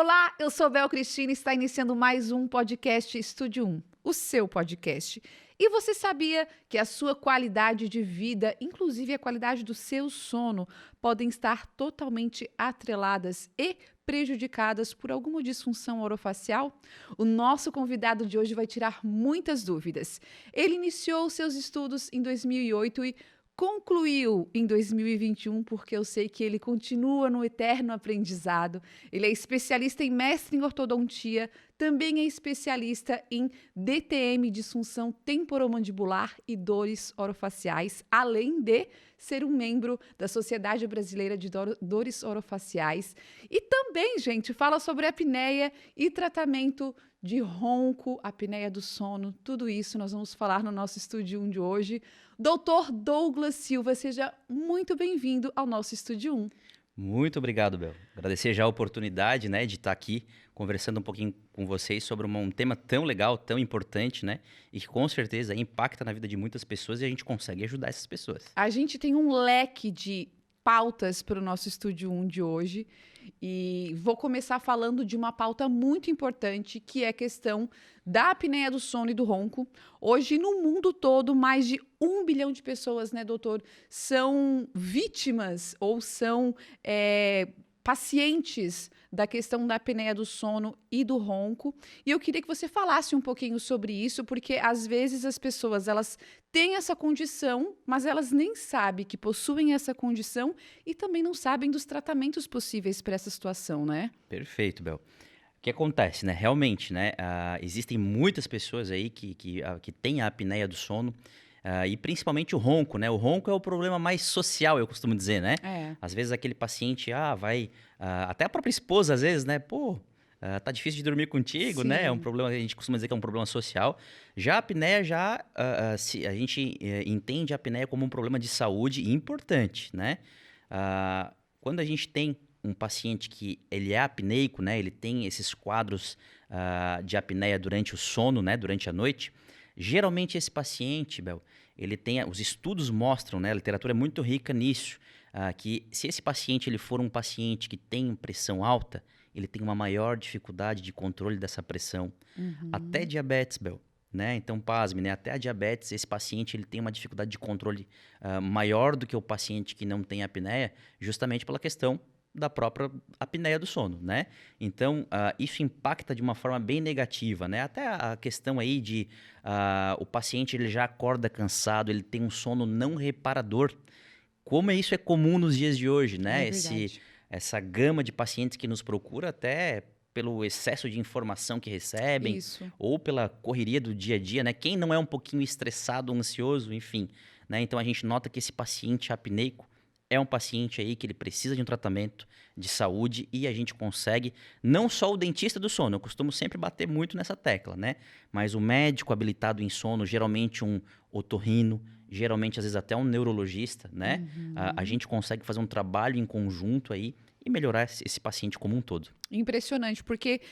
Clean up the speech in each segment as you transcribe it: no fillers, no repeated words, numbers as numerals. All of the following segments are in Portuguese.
Olá, eu sou Bel Cristina e está iniciando mais um podcast Estúdio 1, o seu podcast. E você sabia que a sua qualidade de vida, inclusive a qualidade do seu sono, podem estar totalmente atreladas e prejudicadas por alguma disfunção orofacial? O nosso convidado de hoje vai tirar muitas dúvidas. Ele iniciou seus estudos em 2008 e concluiu em 2021, porque eu sei que ele continua no eterno aprendizado. Ele é especialista em mestre em ortodontia, também é especialista em DTM, disfunção temporomandibular e dores orofaciais, além de ser um membro da Sociedade Brasileira de Dores Orofaciais. E também, gente, fala sobre apneia e tratamento de ronco, apneia do sono, tudo isso nós vamos falar no nosso Estúdio 1 de hoje. Doutor Douglas Silva, seja muito bem-vindo ao nosso Estúdio 1. Muito obrigado, Bel. Agradecer já a oportunidade, né, de estar aqui conversando um pouquinho com vocês sobre um tema tão legal, tão importante, né, e que com certeza impacta na vida de muitas pessoas e a gente consegue ajudar essas pessoas. A gente tem um leque de pautas para o nosso Estúdio 1 de hoje e vou começar falando de uma pauta muito importante, que é a questão da apneia do sono e do ronco. Hoje, no mundo todo, mais de 1 bilhão de pessoas, né, doutor, são vítimas ou são pacientes da questão da apneia do sono e do ronco. E eu queria que você falasse um pouquinho sobre isso, porque às vezes as pessoas, elas têm essa condição, mas elas nem sabem que possuem essa condição e também não sabem dos tratamentos possíveis para essa situação, né? Perfeito, Bel. O que acontece, né? Realmente, né? Existem muitas pessoas aí que têm a apneia do sono, e principalmente o ronco, né? O ronco é o problema mais social, eu costumo dizer, né? Às vezes aquele paciente, vai... até a própria esposa, às vezes, né? Pô, tá difícil de dormir contigo, Sim. né? É um problema, a gente costuma dizer que é um problema social. Já a apneia, a gente entende a apneia como um problema de saúde importante, né? Quando a gente tem um paciente que ele é apneico, né? Ele tem esses quadros de apneia durante o sono, né? Durante a noite. Geralmente esse paciente, Bel, ele tem, os estudos mostram, né? A literatura é muito rica nisso, que se esse paciente ele for um paciente que tem pressão alta, ele tem uma maior dificuldade de controle dessa pressão. Até diabetes, Bel, né? Então, pasme, né? Até a diabetes, esse paciente ele tem uma dificuldade de controle maior do que o paciente que não tem apneia, justamente pela questão da própria apneia do sono, né? Então, isso impacta de uma forma bem negativa, né? Até a questão aí de o paciente ele já acorda cansado, ele tem um sono não reparador. Como isso é comum nos dias de hoje, né? Essa gama de pacientes que nos procura até pelo excesso de informação que recebem, ou pela correria do dia a dia, né? Quem não é um pouquinho estressado, ansioso, enfim, né? Então, a gente nota que esse paciente apneico é um paciente aí que ele precisa de um tratamento de saúde e a gente consegue, não só o dentista do sono, eu costumo sempre bater muito nessa tecla, né? Mas o médico habilitado em sono, geralmente um otorrino, geralmente às vezes até um neurologista, né? A gente consegue fazer um trabalho em conjunto aí e melhorar esse paciente como um todo. Impressionante, porque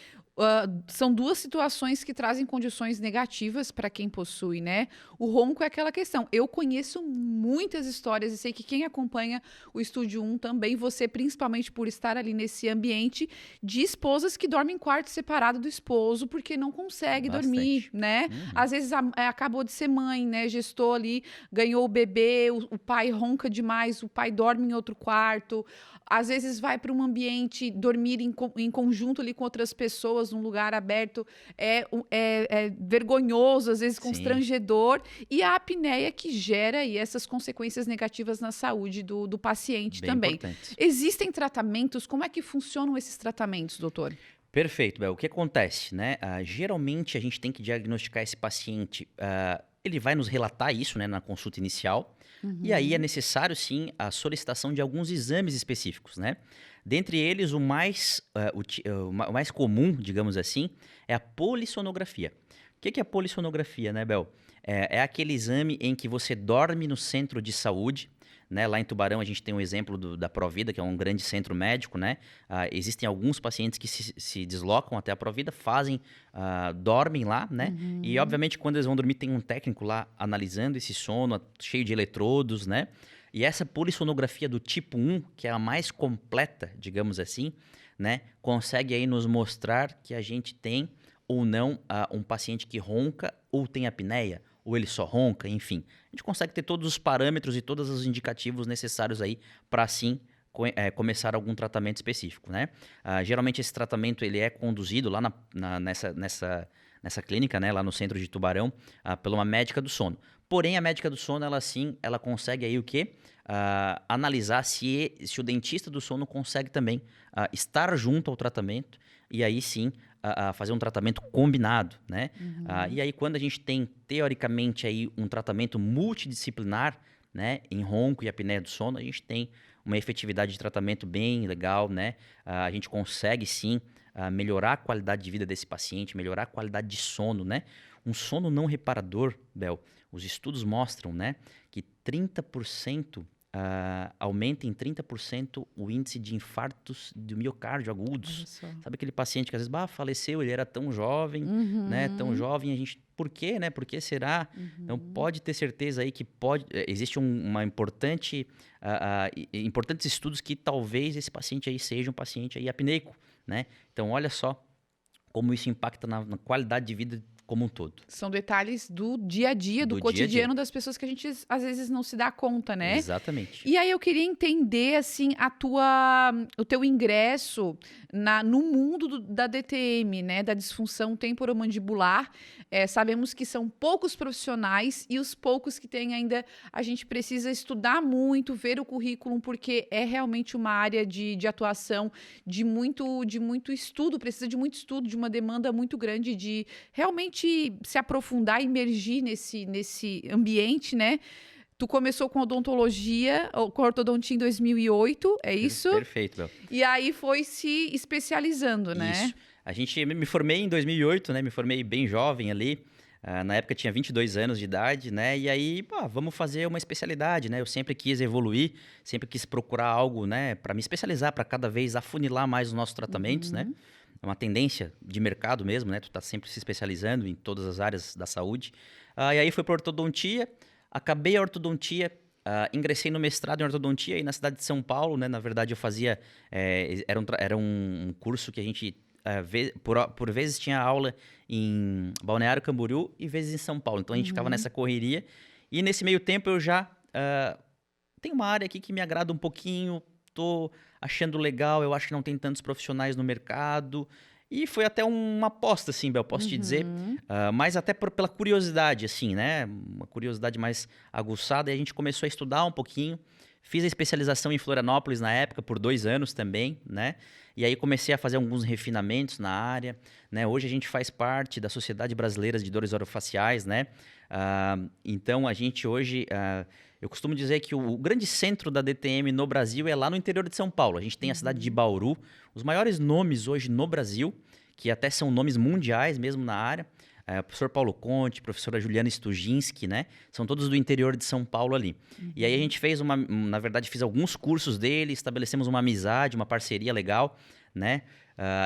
são duas situações que trazem condições negativas para quem possui, né? O ronco é aquela questão. Eu conheço muitas histórias e sei que quem acompanha o Estúdio 1 também, você principalmente por estar ali nesse ambiente, de esposas que dormem em quarto separado do esposo porque não consegue dormir, né? Às vezes acabou de ser mãe, né? Gestou ali, ganhou o bebê, o pai ronca demais, o pai dorme em outro quarto. Às vezes vai para um ambiente, dormir em conjunto ali com outras pessoas, num lugar aberto, é vergonhoso, às vezes constrangedor. E a apneia que gera aí essas consequências negativas na saúde do paciente Bem também. importante. Existem tratamentos? Como é que funcionam esses tratamentos, doutor? Perfeito, Bel. O que acontece, né? Geralmente a gente tem que diagnosticar esse paciente. Ele vai nos relatar isso, né, na consulta inicial. E aí é necessário, sim, a solicitação de alguns exames específicos, né? Dentre eles, o mais comum, digamos assim, é a polissonografia. O que é a polissonografia, né, Bel? É aquele exame em que você dorme no centro de saúde, né? Lá em Tubarão a gente tem um exemplo da Provida, que é um grande centro médico, né? Existem alguns pacientes que se deslocam até a Provida, dormem lá, né? E obviamente quando eles vão dormir tem um técnico lá analisando esse sono, cheio de eletrodos, né? E essa polissonografia do tipo 1, que é a mais completa, digamos assim, né, consegue aí nos mostrar que a gente tem ou não um paciente que ronca ou tem apneia, ou ele só ronca, enfim. A gente consegue ter todos os parâmetros e todos os indicativos necessários aí para sim começar algum tratamento específico, né? Geralmente esse tratamento ele é conduzido lá nessa clínica, né, lá no centro de Tubarão, por uma médica do sono. Porém, a médica do sono, ela consegue aí o quê? Analisar se o dentista do sono consegue também estar junto ao tratamento e aí sim fazer um tratamento combinado, né? E aí quando a gente tem, teoricamente, aí um tratamento multidisciplinar, né, em ronco e apneia do sono, a gente tem uma efetividade de tratamento bem legal, né? A gente consegue sim melhorar a qualidade de vida desse paciente, melhorar a qualidade de sono, né? Um sono não reparador, Bel, os estudos mostram, né, que 30% aumenta em 30% o índice de infartos do miocárdio agudos. Sabe aquele paciente que às vezes faleceu, ele era tão jovem, né? Tão jovem, a gente... Por quê, né? Por que será? Então, pode ter certeza aí que existe uma importantes estudos que talvez esse paciente aí seja um paciente aí apneico, né? Então, olha só como isso impacta na qualidade de vida como um todo. São detalhes do dia a dia, do cotidiano das pessoas que a gente às vezes não se dá conta, né? Exatamente. E aí eu queria entender, assim, o teu ingresso no mundo da DTM, né? Da disfunção temporomandibular. Sabemos que são poucos profissionais e os poucos que tem ainda, a gente precisa estudar muito, ver o currículo, porque é realmente uma área de atuação de muito estudo, precisa de muito estudo, de uma demanda muito grande de realmente se aprofundar, imergir nesse ambiente, né? Tu começou com odontologia, com ortodontia em 2008, é isso? Perfeito, Bel. E aí foi se especializando, né? Isso. Me formei em 2008, né? Me formei bem jovem ali. Na época tinha 22 anos de idade, né? E aí, vamos fazer uma especialidade, né? Eu sempre quis evoluir, sempre quis procurar algo, né? Para me especializar, para cada vez afunilar mais os nossos tratamentos, né? É uma tendência de mercado mesmo, né? Tu tá sempre se especializando em todas as áreas da saúde. E aí fui para ortodontia, acabei a ortodontia, ingressei no mestrado em ortodontia aí na cidade de São Paulo, né? Na verdade eu fazia, era um curso que a gente, por vezes tinha aula em Balneário Camboriú e vezes em São Paulo. Então a gente ficava nessa correria. E nesse meio tempo eu já tenho uma área aqui que me agrada um pouquinho, tô achando legal, eu acho que não tem tantos profissionais no mercado. E foi até uma aposta, assim, Bel, posso te dizer. Mas até pela curiosidade, assim, né? Uma curiosidade mais aguçada. E a gente começou a estudar um pouquinho. Fiz a especialização em Florianópolis na época, por 2 anos também, né? E aí comecei a fazer alguns refinamentos na área, né? Hoje a gente faz parte da Sociedade Brasileira de Dores Orofaciais, né? Então, a gente hoje... eu costumo dizer que o grande centro da DTM no Brasil é lá no interior de São Paulo. A gente tem a cidade de Bauru. Os maiores nomes hoje no Brasil, que até são nomes mundiais mesmo na área, o professor Paulo Conte, professora Juliana Stuginski, né? São todos do interior de São Paulo ali. E aí a gente fez na verdade, fiz alguns cursos dele, estabelecemos uma amizade, uma parceria legal, né?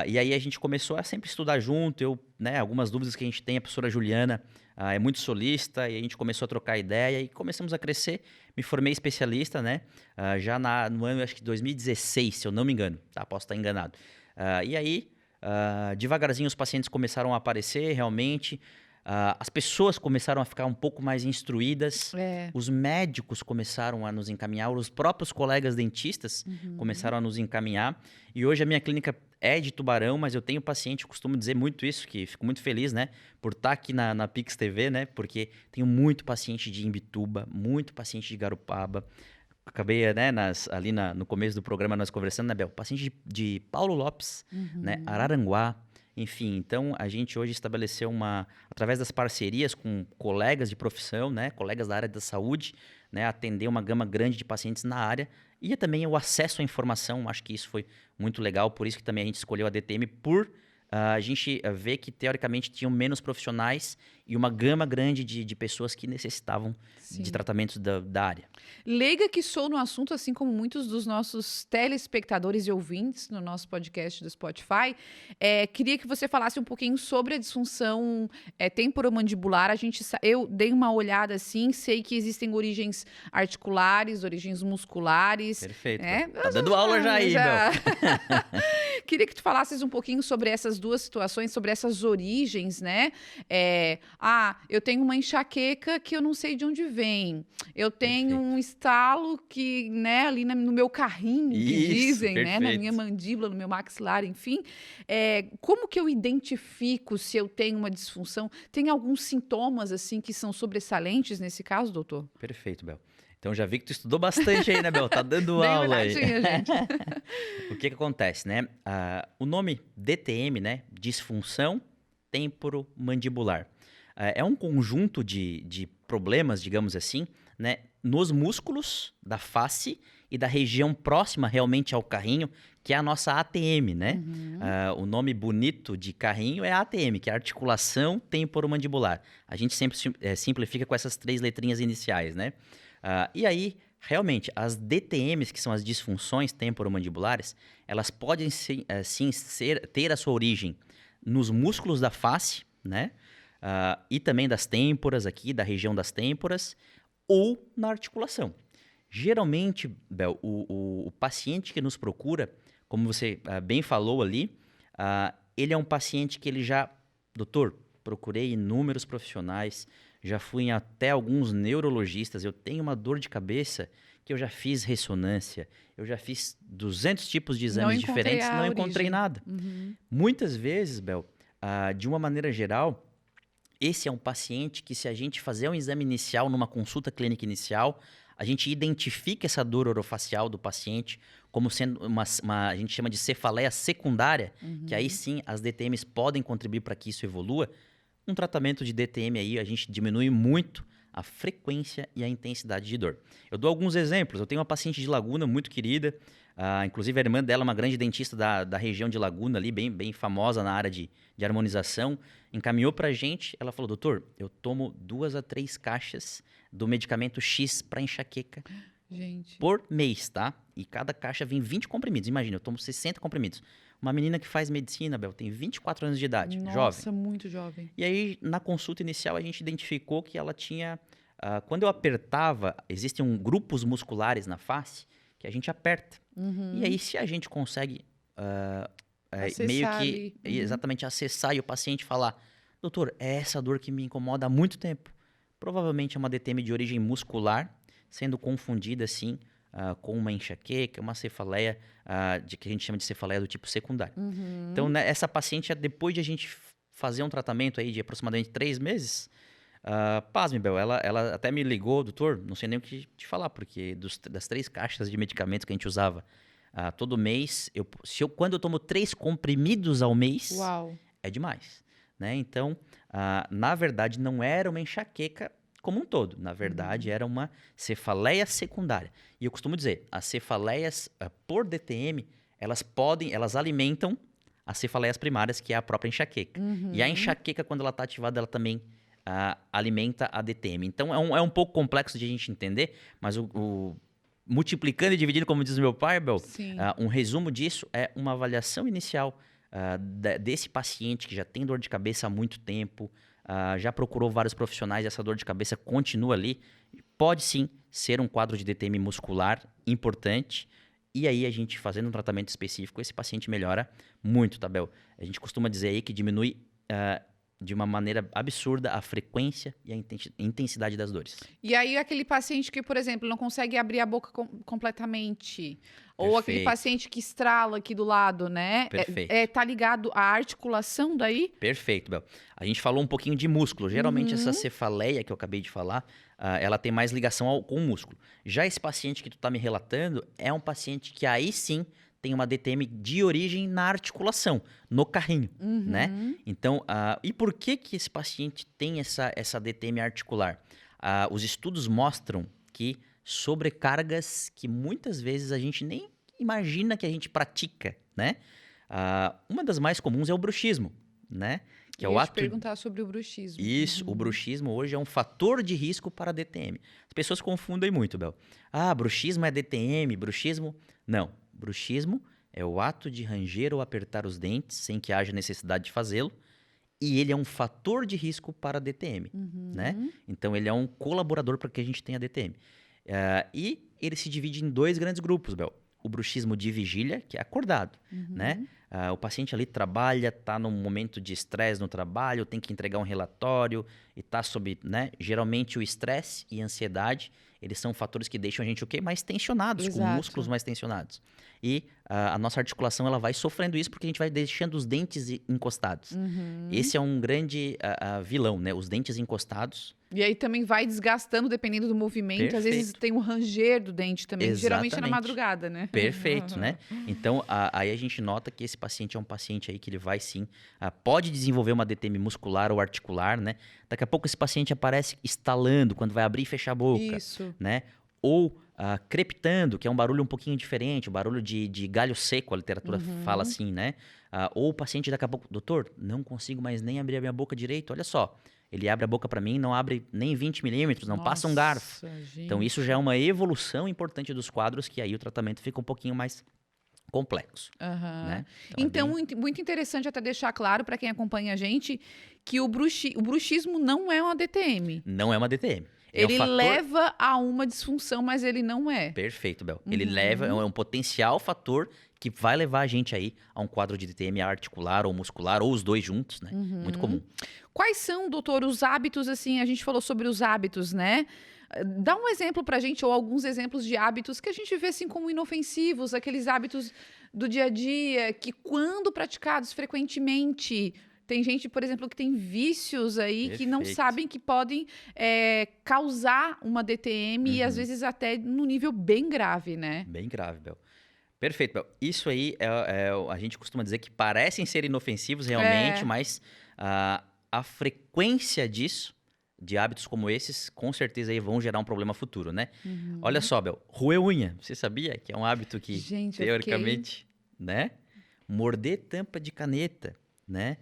E aí a gente começou a sempre estudar junto. Né, algumas dúvidas que a gente tem, a professora Juliana é muito solista, e a gente começou a trocar ideia e começamos a crescer. Me formei especialista, né? Já no ano, acho que 2016, se eu não me engano, tá? Posso estar enganado. E aí, devagarzinho os pacientes começaram a aparecer, realmente. As pessoas começaram a ficar um pouco mais instruídas, os médicos começaram a nos encaminhar, os próprios colegas dentistas começaram a nos encaminhar. E hoje a minha clínica é de Tubarão, mas eu tenho paciente, eu costumo dizer muito isso, que fico muito feliz, né, por estar aqui na Pix TV, né, porque tenho muito paciente de Imbituba, muito paciente de Garopaba. Acabei, né, ali no começo do programa nós conversando, né, Bel? Paciente de Paulo Lopes, né, Araranguá. Enfim, então a gente hoje estabeleceu através das parcerias com colegas de profissão, né, colegas da área da saúde, né, atender uma gama grande de pacientes na área e também o acesso à informação. Acho que isso foi muito legal, por isso que também a gente escolheu a DTM, por a gente ver que teoricamente tinham menos profissionais e uma gama grande de pessoas que necessitavam de tratamentos da área. Leiga que sou no assunto, assim como muitos dos nossos telespectadores e ouvintes no nosso podcast do Spotify, queria que você falasse um pouquinho sobre a disfunção temporomandibular. Eu dei uma olhada assim, sei que existem origens articulares, origens musculares. Perfeito. Tá dando aula já aí, meu. Queria que tu falasses um pouquinho sobre essas duas situações, sobre essas origens, né? Eu tenho uma enxaqueca que eu não sei de onde vem. Eu tenho um Perfeito. estalo que, né, ali no meu carrinho, que Isso, dizem, né, na minha perfeito. mandíbula, no meu maxilar, enfim. Como que eu identifico se eu tenho uma disfunção? Tem alguns sintomas, assim, que são sobressalentes nesse caso, doutor? Perfeito, Bel. Então já vi que tu estudou bastante aí, né, Bel? Tá dando Dei uma aula aí. olhadinha, gente. O que que acontece, né? O nome DTM, né? Disfunção temporomandibular. É um conjunto de problemas, digamos assim, né? Nos músculos da face e da região próxima realmente ao carrinho, que é a nossa ATM, né? Uhum. O nome bonito de carrinho é ATM, que é Articulação Temporomandibular. A gente sempre simplifica com essas 3 letrinhas iniciais, né? E aí, realmente, as DTMs, que são as disfunções temporomandibulares, elas podem sim ter a sua origem nos músculos da face, né? E também das têmporas aqui, da região das têmporas, ou na articulação. Geralmente, Bel, o paciente que nos procura, como você bem falou ali, ele é um paciente que ele já... Doutor, procurei inúmeros profissionais, já fui em até alguns neurologistas, eu tenho uma dor de cabeça que eu já fiz ressonância, eu já fiz 200 tipos de Não exames encontrei diferentes, a não encontrei origem. nada. Uhum. Muitas vezes, Bel, de uma maneira geral, esse é um paciente que, se a gente fazer um exame inicial, numa consulta clínica inicial, a gente identifica essa dor orofacial do paciente como sendo a gente chama de cefaleia secundária, que aí sim as DTMs podem contribuir para que isso evolua. Um tratamento de DTM aí, a gente diminui muito a frequência e a intensidade de dor. Eu dou alguns exemplos. Eu tenho uma paciente de Laguna muito querida, inclusive a irmã dela é uma grande dentista da região de Laguna ali, bem famosa na área de harmonização. Encaminhou pra gente, ela falou, doutor, eu tomo 2 a 3 caixas do medicamento X para enxaqueca Gente. por mês, tá? E cada caixa vem 20 comprimidos. Imagina, eu tomo 60 comprimidos. Uma menina que faz medicina, Bel, tem 24 anos de idade, jovem. Nossa, muito jovem. E aí, na consulta inicial, a gente identificou que ela tinha... quando eu apertava, existem grupos musculares na face que a gente aperta. Uhum. E aí, se a gente consegue meio Acessar que ali. Uhum. exatamente acessar e o paciente falar, doutor, é essa dor que me incomoda há muito tempo. Provavelmente é uma DTM de origem muscular, sendo confundida, assim, com uma enxaqueca, uma cefaleia, que a gente chama de cefaleia do tipo secundário. Uhum. Então, né, essa paciente, depois de a gente fazer um tratamento aí de aproximadamente 3 meses, pasme, Bel, ela até me ligou, doutor, não sei nem o que te falar, porque das 3 caixas de medicamentos que a gente usava todo mês, quando eu tomo 3 comprimidos ao mês, Uau. é demais. Né? Então, na verdade, não era uma enxaqueca como um todo. Na verdade, era uma cefaleia secundária. E eu costumo dizer, as cefaleias por DTM, elas alimentam as cefaleias primárias, que é a própria enxaqueca. E a enxaqueca, quando ela está ativada, ela também alimenta a DTM. Então, é um pouco complexo de a gente entender, mas multiplicando e dividindo, como diz meu pai, Bel, Sim. um resumo disso é uma avaliação inicial desse paciente que já tem dor de cabeça há muito tempo, já procurou vários profissionais e essa dor de cabeça continua ali. Pode sim ser um quadro de DTM muscular importante. E aí, a gente fazendo um tratamento específico, esse paciente melhora muito, tá, Bel? A gente costuma dizer aí que diminui de uma maneira absurda a frequência e a intensidade das dores. E aí, aquele paciente que, por exemplo, não consegue abrir a boca completamente, ou aquele Perfeito. paciente que estrala aqui do lado, né? Perfeito. Tá ligado à articulação daí? Perfeito, Bel. A gente falou um pouquinho de músculo. Geralmente, essa cefaleia que eu acabei de falar, ela tem mais ligação com o músculo. Já esse paciente que tu tá me relatando é um paciente que aí sim tem uma DTM de origem na articulação, no carrinho, né? Então, e por que esse paciente tem essa DTM articular? Os estudos mostram que sobrecargas que muitas vezes a gente nem imagina que a gente pratica, né? Uma das mais comuns é o bruxismo, né? Que é o Eu ia ato... te perguntar sobre o bruxismo. Isso, o bruxismo hoje é um fator de risco para a DTM. As pessoas confundem muito, Bel. Bruxismo é DTM, bruxismo... Não, bruxismo é o ato de ranger ou apertar os dentes sem que haja necessidade de fazê-lo, e ele é um fator de risco para a DTM, né? Então, ele é um colaborador para que a gente tenha DTM. E ele se divide em 2 grandes grupos, Bel. o bruxismo de vigília, que é acordado, né? O paciente ali trabalha, está num momento de estresse no trabalho, tem que entregar um relatório e está sob, né? Geralmente o estresse e a ansiedade, eles são fatores que deixam a gente o quê? Mais tensionados, com músculos mais tensionados. E a nossa articulação ela vai sofrendo isso porque a gente vai deixando os dentes encostados. Esse é um grande vilão, né? Os dentes encostados. E aí também vai desgastando dependendo do movimento. Perfeito. Às vezes tem um ranger do dente também, que geralmente é na madrugada, né? Perfeito, né? Então, aí a gente nota que esse paciente é um paciente aí que ele vai sim, pode desenvolver uma DTM muscular ou articular, né? Daqui a pouco esse paciente aparece estalando quando vai abrir e fechar a boca. Isso. Né? Ou crepitando, que é um barulho um pouquinho diferente, o barulho de galho seco, a literatura fala assim, né? Ou o paciente daqui a pouco, doutor, não consigo mais nem abrir a minha boca direito, olha só. Ele abre a boca para mim, não abre nem 20 milímetros, não passa um garfo. Gente. Então, isso já é uma evolução importante dos quadros, que aí o tratamento fica um pouquinho mais complexo. Né? Então, muito interessante até deixar claro para quem acompanha a gente que o bruxismo não é uma DTM. Não é uma DTM. Ele leva a uma disfunção, mas ele não é. Perfeito, Bel. Ele leva, é um potencial fator que vai levar a gente aí a um quadro de DTM articular ou muscular, ou os dois juntos, né? Muito comum. Quais são, doutor, os hábitos, assim, a gente falou sobre os hábitos, né? Dá um exemplo pra gente, ou alguns exemplos de hábitos que a gente vê assim como inofensivos, aqueles hábitos do dia a dia, que quando praticados frequentemente... Tem gente, por exemplo, que tem vícios aí que não sabem que podem causar uma DTM e às vezes até no nível bem grave, né? Bem grave, Bel. Perfeito, Bel. Isso aí, a gente costuma dizer que parecem ser inofensivos realmente, mas a frequência disso, de hábitos como esses, com certeza aí vão gerar um problema futuro, né? Olha só, Bel, roer unha. Você sabia que é um hábito que, gente, teoricamente, né? Morder tampa de caneta, né?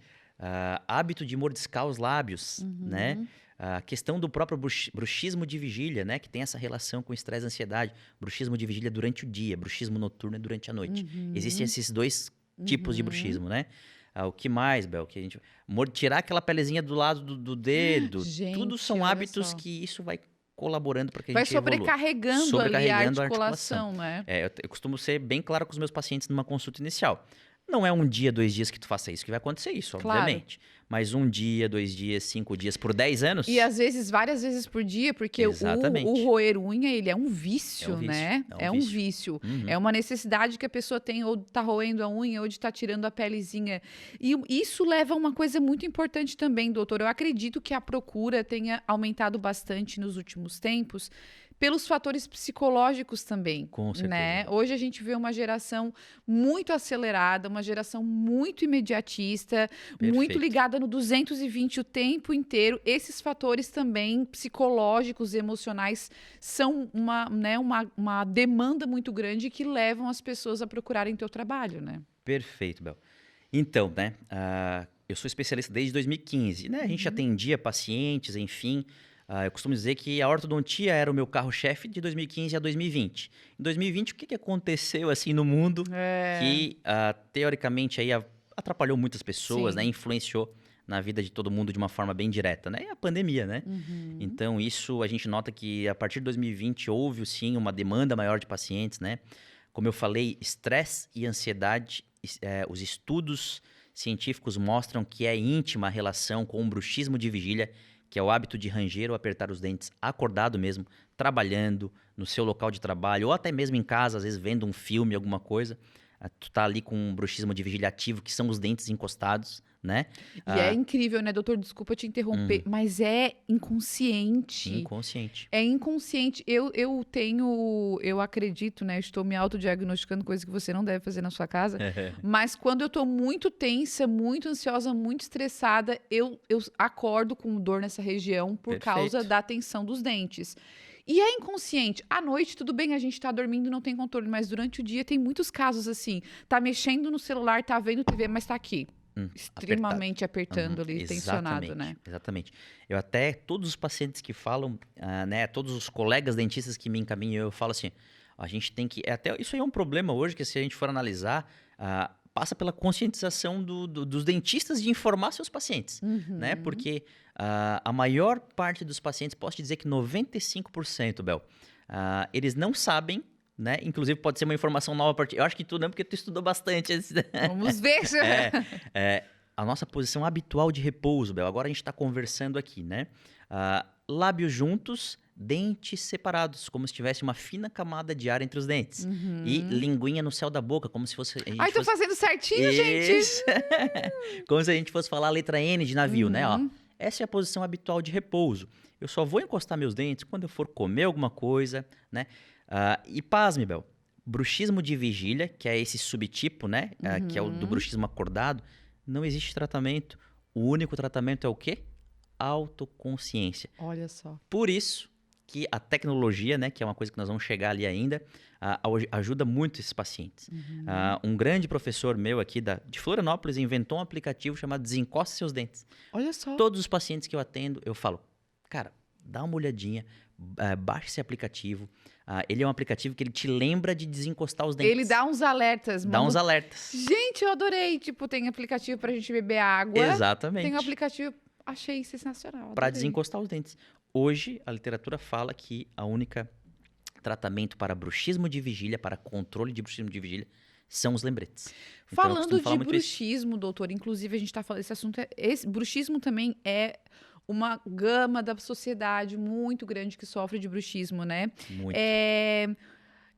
Hábito de mordiscar os lábios, né? A questão do próprio bruxismo de vigília, né? Que tem essa relação com estresse e ansiedade. Bruxismo de vigília durante o dia, bruxismo noturno é durante a noite. Existem esses dois tipos de bruxismo, né? O que mais, Bel? Que a gente... Tirar aquela pelezinha do lado do dedo. Gente, tudo são hábitos que isso vai colaborando para que a gente sobrecarregando ali a articulação, né? Eu costumo ser bem claro com os meus pacientes numa consulta inicial. Não é um dia, 2 dias que tu faça isso que vai acontecer isso, obviamente. Mas 1 dia, 2 dias, 5 dias por 10 anos... E às vezes, várias vezes por dia, porque o roer unha, ele é um vício, né? É um vício. É uma necessidade que a pessoa tem ou de tá roendo a unha ou de estar tirando a pelezinha. E isso leva a uma coisa muito importante também, doutor. Eu acredito que a procura tenha aumentado bastante nos últimos tempos, pelos fatores psicológicos também. Com certeza. Né? Hoje a gente vê uma geração muito acelerada, uma geração muito imediatista, muito ligada no 220 o tempo inteiro. Esses fatores também psicológicos e emocionais são uma demanda muito grande que levam as pessoas a procurarem teu trabalho, né? Perfeito, Bel. Então, né, eu sou especialista desde 2015, né? A gente atendia pacientes, enfim... eu costumo dizer que a ortodontia era o meu carro-chefe de 2015 a 2020. Em 2020, o que aconteceu assim no mundo que, teoricamente, aí atrapalhou muitas pessoas, né? Influenciou na vida de todo mundo de uma forma bem direta, né? É a pandemia, né? Então, isso a gente nota que a partir de 2020 houve, sim, uma demanda maior de pacientes, né? Como eu falei, estresse e ansiedade, os estudos científicos mostram que é íntima a relação com o bruxismo de vigília, que é o hábito de ranger ou apertar os dentes acordado mesmo, trabalhando no seu local de trabalho, ou até mesmo em casa, às vezes vendo um filme, alguma coisa. Tu tá ali com um bruxismo de vigília ativo, que são os dentes encostados, né? E é incrível, né, doutor? Desculpa te interromper, mas é inconsciente. Inconsciente. É inconsciente. Eu acredito, né? Estou me autodiagnosticando, coisa que você não deve fazer na sua casa. Mas quando eu tô muito tensa, muito ansiosa, muito estressada, eu acordo com dor nessa região por causa da tensão dos dentes. E é inconsciente. À noite, tudo bem, a gente tá dormindo, não tem controle, mas durante o dia tem muitos casos assim. Tá mexendo no celular, tá vendo TV, mas tá aqui. Extremamente apertando ali, tensionado, né? Exatamente. Eu até, todos os pacientes que falam, né, todos os colegas dentistas que me encaminham, eu falo assim, a gente tem que, isso aí é um problema hoje, que se a gente for analisar, passa pela conscientização dos dentistas de informar seus pacientes, né? Porque a maior parte dos pacientes, posso te dizer que 95%, Bel, eles não sabem né? Inclusive pode ser uma informação nova para ti. Eu acho que tu não, porque tu estudou bastante antes. Vamos ver. A nossa posição habitual de repouso, Bel. Agora a gente está conversando aqui, né? Lábios juntos, dentes separados, como se tivesse uma fina camada de ar entre os dentes. E linguinha no céu da boca, como se fosse... Ai, tô fazendo certinho, gente! Como se a gente fosse falar a letra N de navio, né? Ó, essa é a posição habitual de repouso. Eu só vou encostar meus dentes quando eu for comer alguma coisa, né? E pasme, Bel. Bruxismo de vigília, que é esse subtipo, né? Que é o do bruxismo acordado, não existe tratamento. O único tratamento é o quê? Autoconsciência. Olha só. Por isso que a tecnologia, né, que é uma coisa que nós vamos chegar ali ainda, ajuda muito esses pacientes. Um grande professor meu aqui de Florianópolis inventou um aplicativo chamado Desencosta Seus Dentes. Olha só. Todos os pacientes que eu atendo, eu falo, cara, dá uma olhadinha, baixa esse aplicativo. Ele é um aplicativo que ele te lembra de desencostar os dentes. Ele dá uns alertas. Dá uns alertas. Gente, eu adorei. Tipo, tem aplicativo pra gente beber água. Exatamente. Tem um aplicativo, achei sensacional. Para desencostar os dentes. Hoje, a literatura fala que a única tratamento para bruxismo de vigília, para controle de bruxismo de vigília, são os lembretes. Então, falando de bruxismo, doutor, inclusive a gente está falando esse assunto, esse bruxismo também é uma gama da sociedade muito grande que sofre de bruxismo, né? Muito.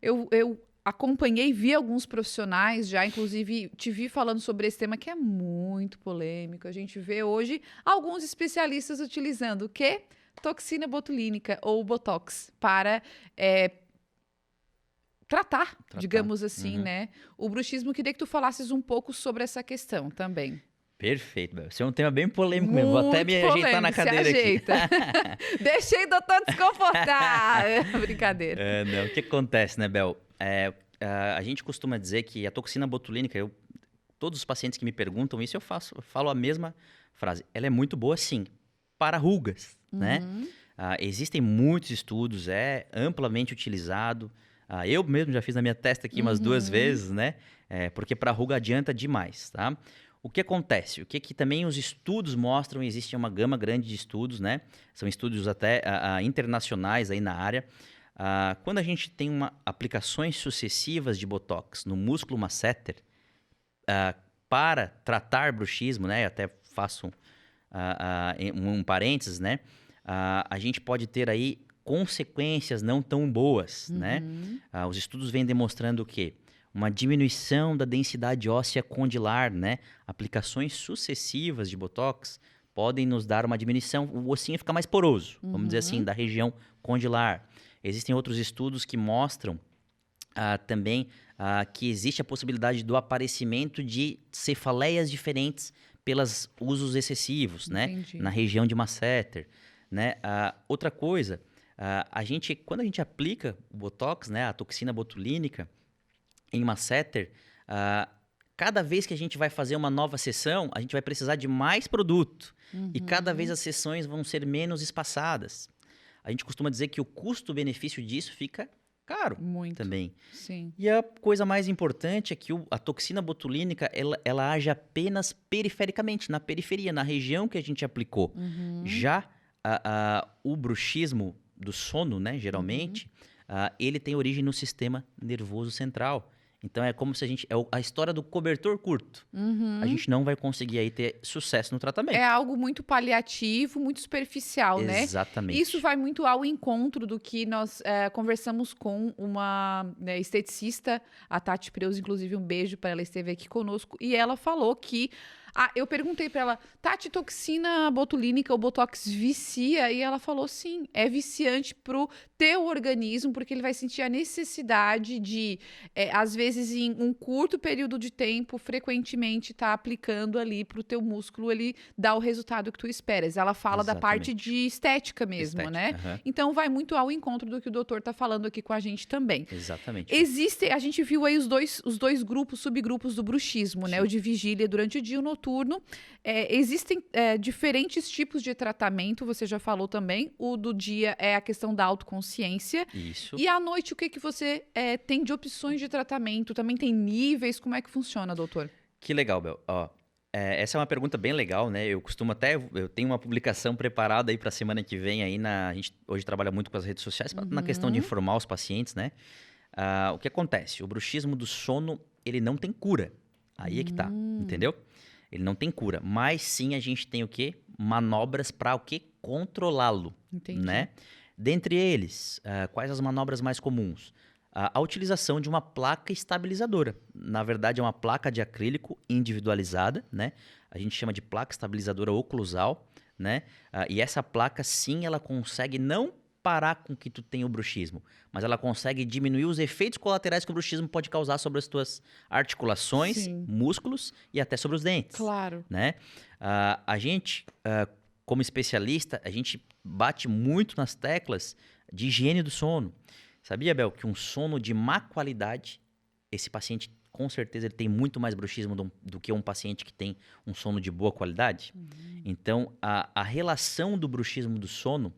Eu acompanhei, vi alguns profissionais já, inclusive te vi falando sobre esse tema que é muito polêmico. A gente vê hoje alguns especialistas utilizando o quê? Toxina botulínica ou Botox para tratar, digamos assim, né? O bruxismo. Queria que tu falasses um pouco sobre essa questão também. Perfeito, Bel. Isso é um tema bem polêmico mesmo. Vou até me ajeitar na cadeira aqui. Deixei o doutor desconfortar. Brincadeira. Não, o que acontece, né, Bel? A gente costuma dizer que a toxina botulínica, todos os pacientes que me perguntam isso, eu falo a mesma frase. Ela é muito boa, sim, para rugas, né? Existem muitos estudos, é amplamente utilizado. Eu mesmo já fiz na minha testa aqui umas 2 vezes, né? Porque para ruga adianta demais, tá? O que acontece? O que também os estudos mostram, existe uma gama grande de estudos, né? São estudos até internacionais aí na área. Quando a gente tem aplicações sucessivas de Botox no músculo masseter, para tratar bruxismo, né? Até faço um parênteses, né? A gente pode ter aí consequências não tão boas, né? Os estudos vêm demonstrando o quê? Uma diminuição da densidade óssea condilar, né? Aplicações sucessivas de Botox podem nos dar uma diminuição, o ossinho fica mais poroso, vamos dizer assim, da região condilar. Existem outros estudos que mostram também que existe a possibilidade do aparecimento de cefaleias diferentes pelos usos excessivos, né? Na região de masseter, né? Outra coisa, quando a gente aplica o Botox, né? A toxina botulínica em masseter, cada vez que a gente vai fazer uma nova sessão, a gente vai precisar de mais produto. E cada vez as sessões vão ser menos espaçadas. A gente costuma dizer que o custo-benefício disso fica caro também. Sim. E a coisa mais importante é que a toxina botulínica, ela age apenas perifericamente, na periferia, na região que a gente aplicou. Já o bruxismo do sono, né, geralmente, ele tem origem no sistema nervoso central. Então é como se a história do cobertor curto. A gente não vai conseguir aí ter sucesso no tratamento. É algo muito paliativo, muito superficial, né? Exatamente. Isso vai muito ao encontro do que nós conversamos com uma esteticista, a Tati Preus, inclusive um beijo para ela, esteve aqui conosco, e ela falou que eu perguntei para ela, Tati, toxina botulínica ou Botox vicia? E ela falou, sim, é viciante pro teu organismo, porque ele vai sentir a necessidade de, às vezes, em um curto período de tempo, frequentemente tá aplicando ali pro teu músculo, ele dá o resultado que tu esperas. Ela fala da parte de estética mesmo, né? Então, vai muito ao encontro do que o doutor tá falando aqui com a gente também. Exatamente. A gente viu aí os dois grupos, subgrupos do bruxismo, né? O de vigília durante o dia e o noturno. Existem diferentes tipos de tratamento, você já falou também. O do dia é a questão da autoconsciência. Isso. E à noite, o que você tem de opções de tratamento? Também tem níveis? Como é que funciona, doutor? Que legal, Bel. Essa é uma pergunta bem legal, né? Eu tenho uma publicação preparada aí para a semana que vem aí a gente hoje trabalha muito com as redes sociais na questão de informar os pacientes, né? O que acontece? O bruxismo do sono, ele não tem cura. Aí é que tá, entendeu? Ele não tem cura. Mas sim a gente tem o quê? Manobras para o quê? Controlá-lo, Entendi. né? Dentre eles, quais as manobras mais comuns? A utilização de uma placa estabilizadora. Na verdade, é uma placa de acrílico individualizada, né? A gente chama de placa estabilizadora oclusal, né? E essa placa, sim, ela consegue não parar com que tu tenha o bruxismo, mas ela consegue diminuir os efeitos colaterais que o bruxismo pode causar sobre as tuas articulações, Sim. músculos e até sobre os dentes, Claro. né? A gente, como especialista, a gente bate muito nas teclas de higiene do sono. Sabia, Bel, que um sono de má qualidade, esse paciente, com certeza, ele tem muito mais bruxismo do que um paciente que tem um sono de boa qualidade? Então, a relação do bruxismo do sono,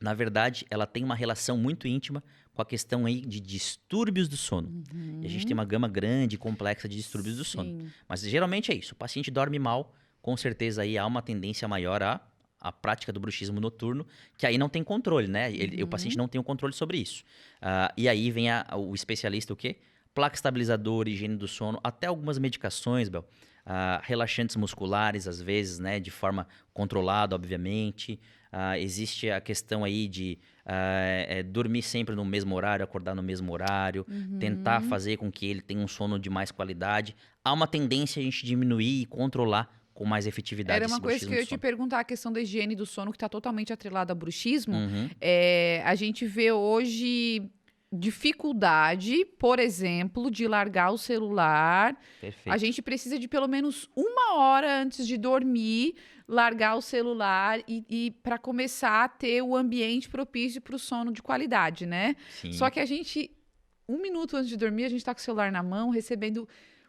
na verdade, ela tem uma relação muito íntima com a questão aí de distúrbios do sono. E a gente tem uma gama grande e complexa de distúrbios do sono. Sim. Mas geralmente é isso. O paciente dorme mal, com certeza aí há uma tendência maior à prática do bruxismo noturno, que aí não tem controle, né? O paciente não tem o controle sobre isso. E aí vem o especialista, o quê? Placa estabilizadora, higiene do sono, até algumas medicações, Bel. Relaxantes musculares, às vezes, né? De forma controlada, obviamente. Existe a questão aí de dormir sempre no mesmo horário, acordar no mesmo horário, tentar fazer com que ele tenha um sono de mais qualidade. Há uma tendência a gente diminuir e controlar com mais efetividade Era esse uma coisa bruxismo que eu ia do te sono. perguntar, a questão da higiene do sono, que está totalmente atrelada ao bruxismo. Uhum, A gente vê hoje dificuldade, por exemplo, de largar o celular. perfeito. A gente precisa de pelo menos 1 hora antes de dormir, largar o celular e para começar a ter o ambiente propício para o sono de qualidade, né? Sim. Só que a gente, 1 minuto antes de dormir, a gente está com o celular na mão, recebendo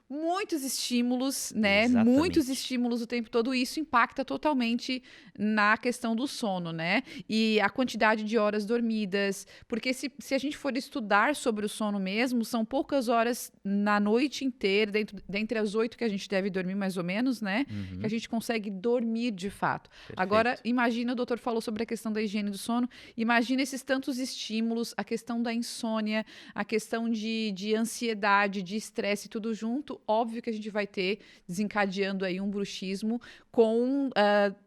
muitos estímulos, né? Exatamente. Muitos estímulos o tempo todo, e isso impacta totalmente na questão do sono, né? E a quantidade de horas dormidas, porque se a gente for estudar sobre o sono mesmo, são poucas horas na noite inteira, dentre as 8 que a gente deve dormir mais ou menos, né? Uhum, Que a gente consegue dormir de fato. perfeito. Agora, imagina, o doutor falou sobre a questão da higiene do sono, imagina esses tantos estímulos, a questão da insônia, a questão de ansiedade, de estresse, tudo junto, óbvio que a gente vai ter, desencadeando aí um bruxismo com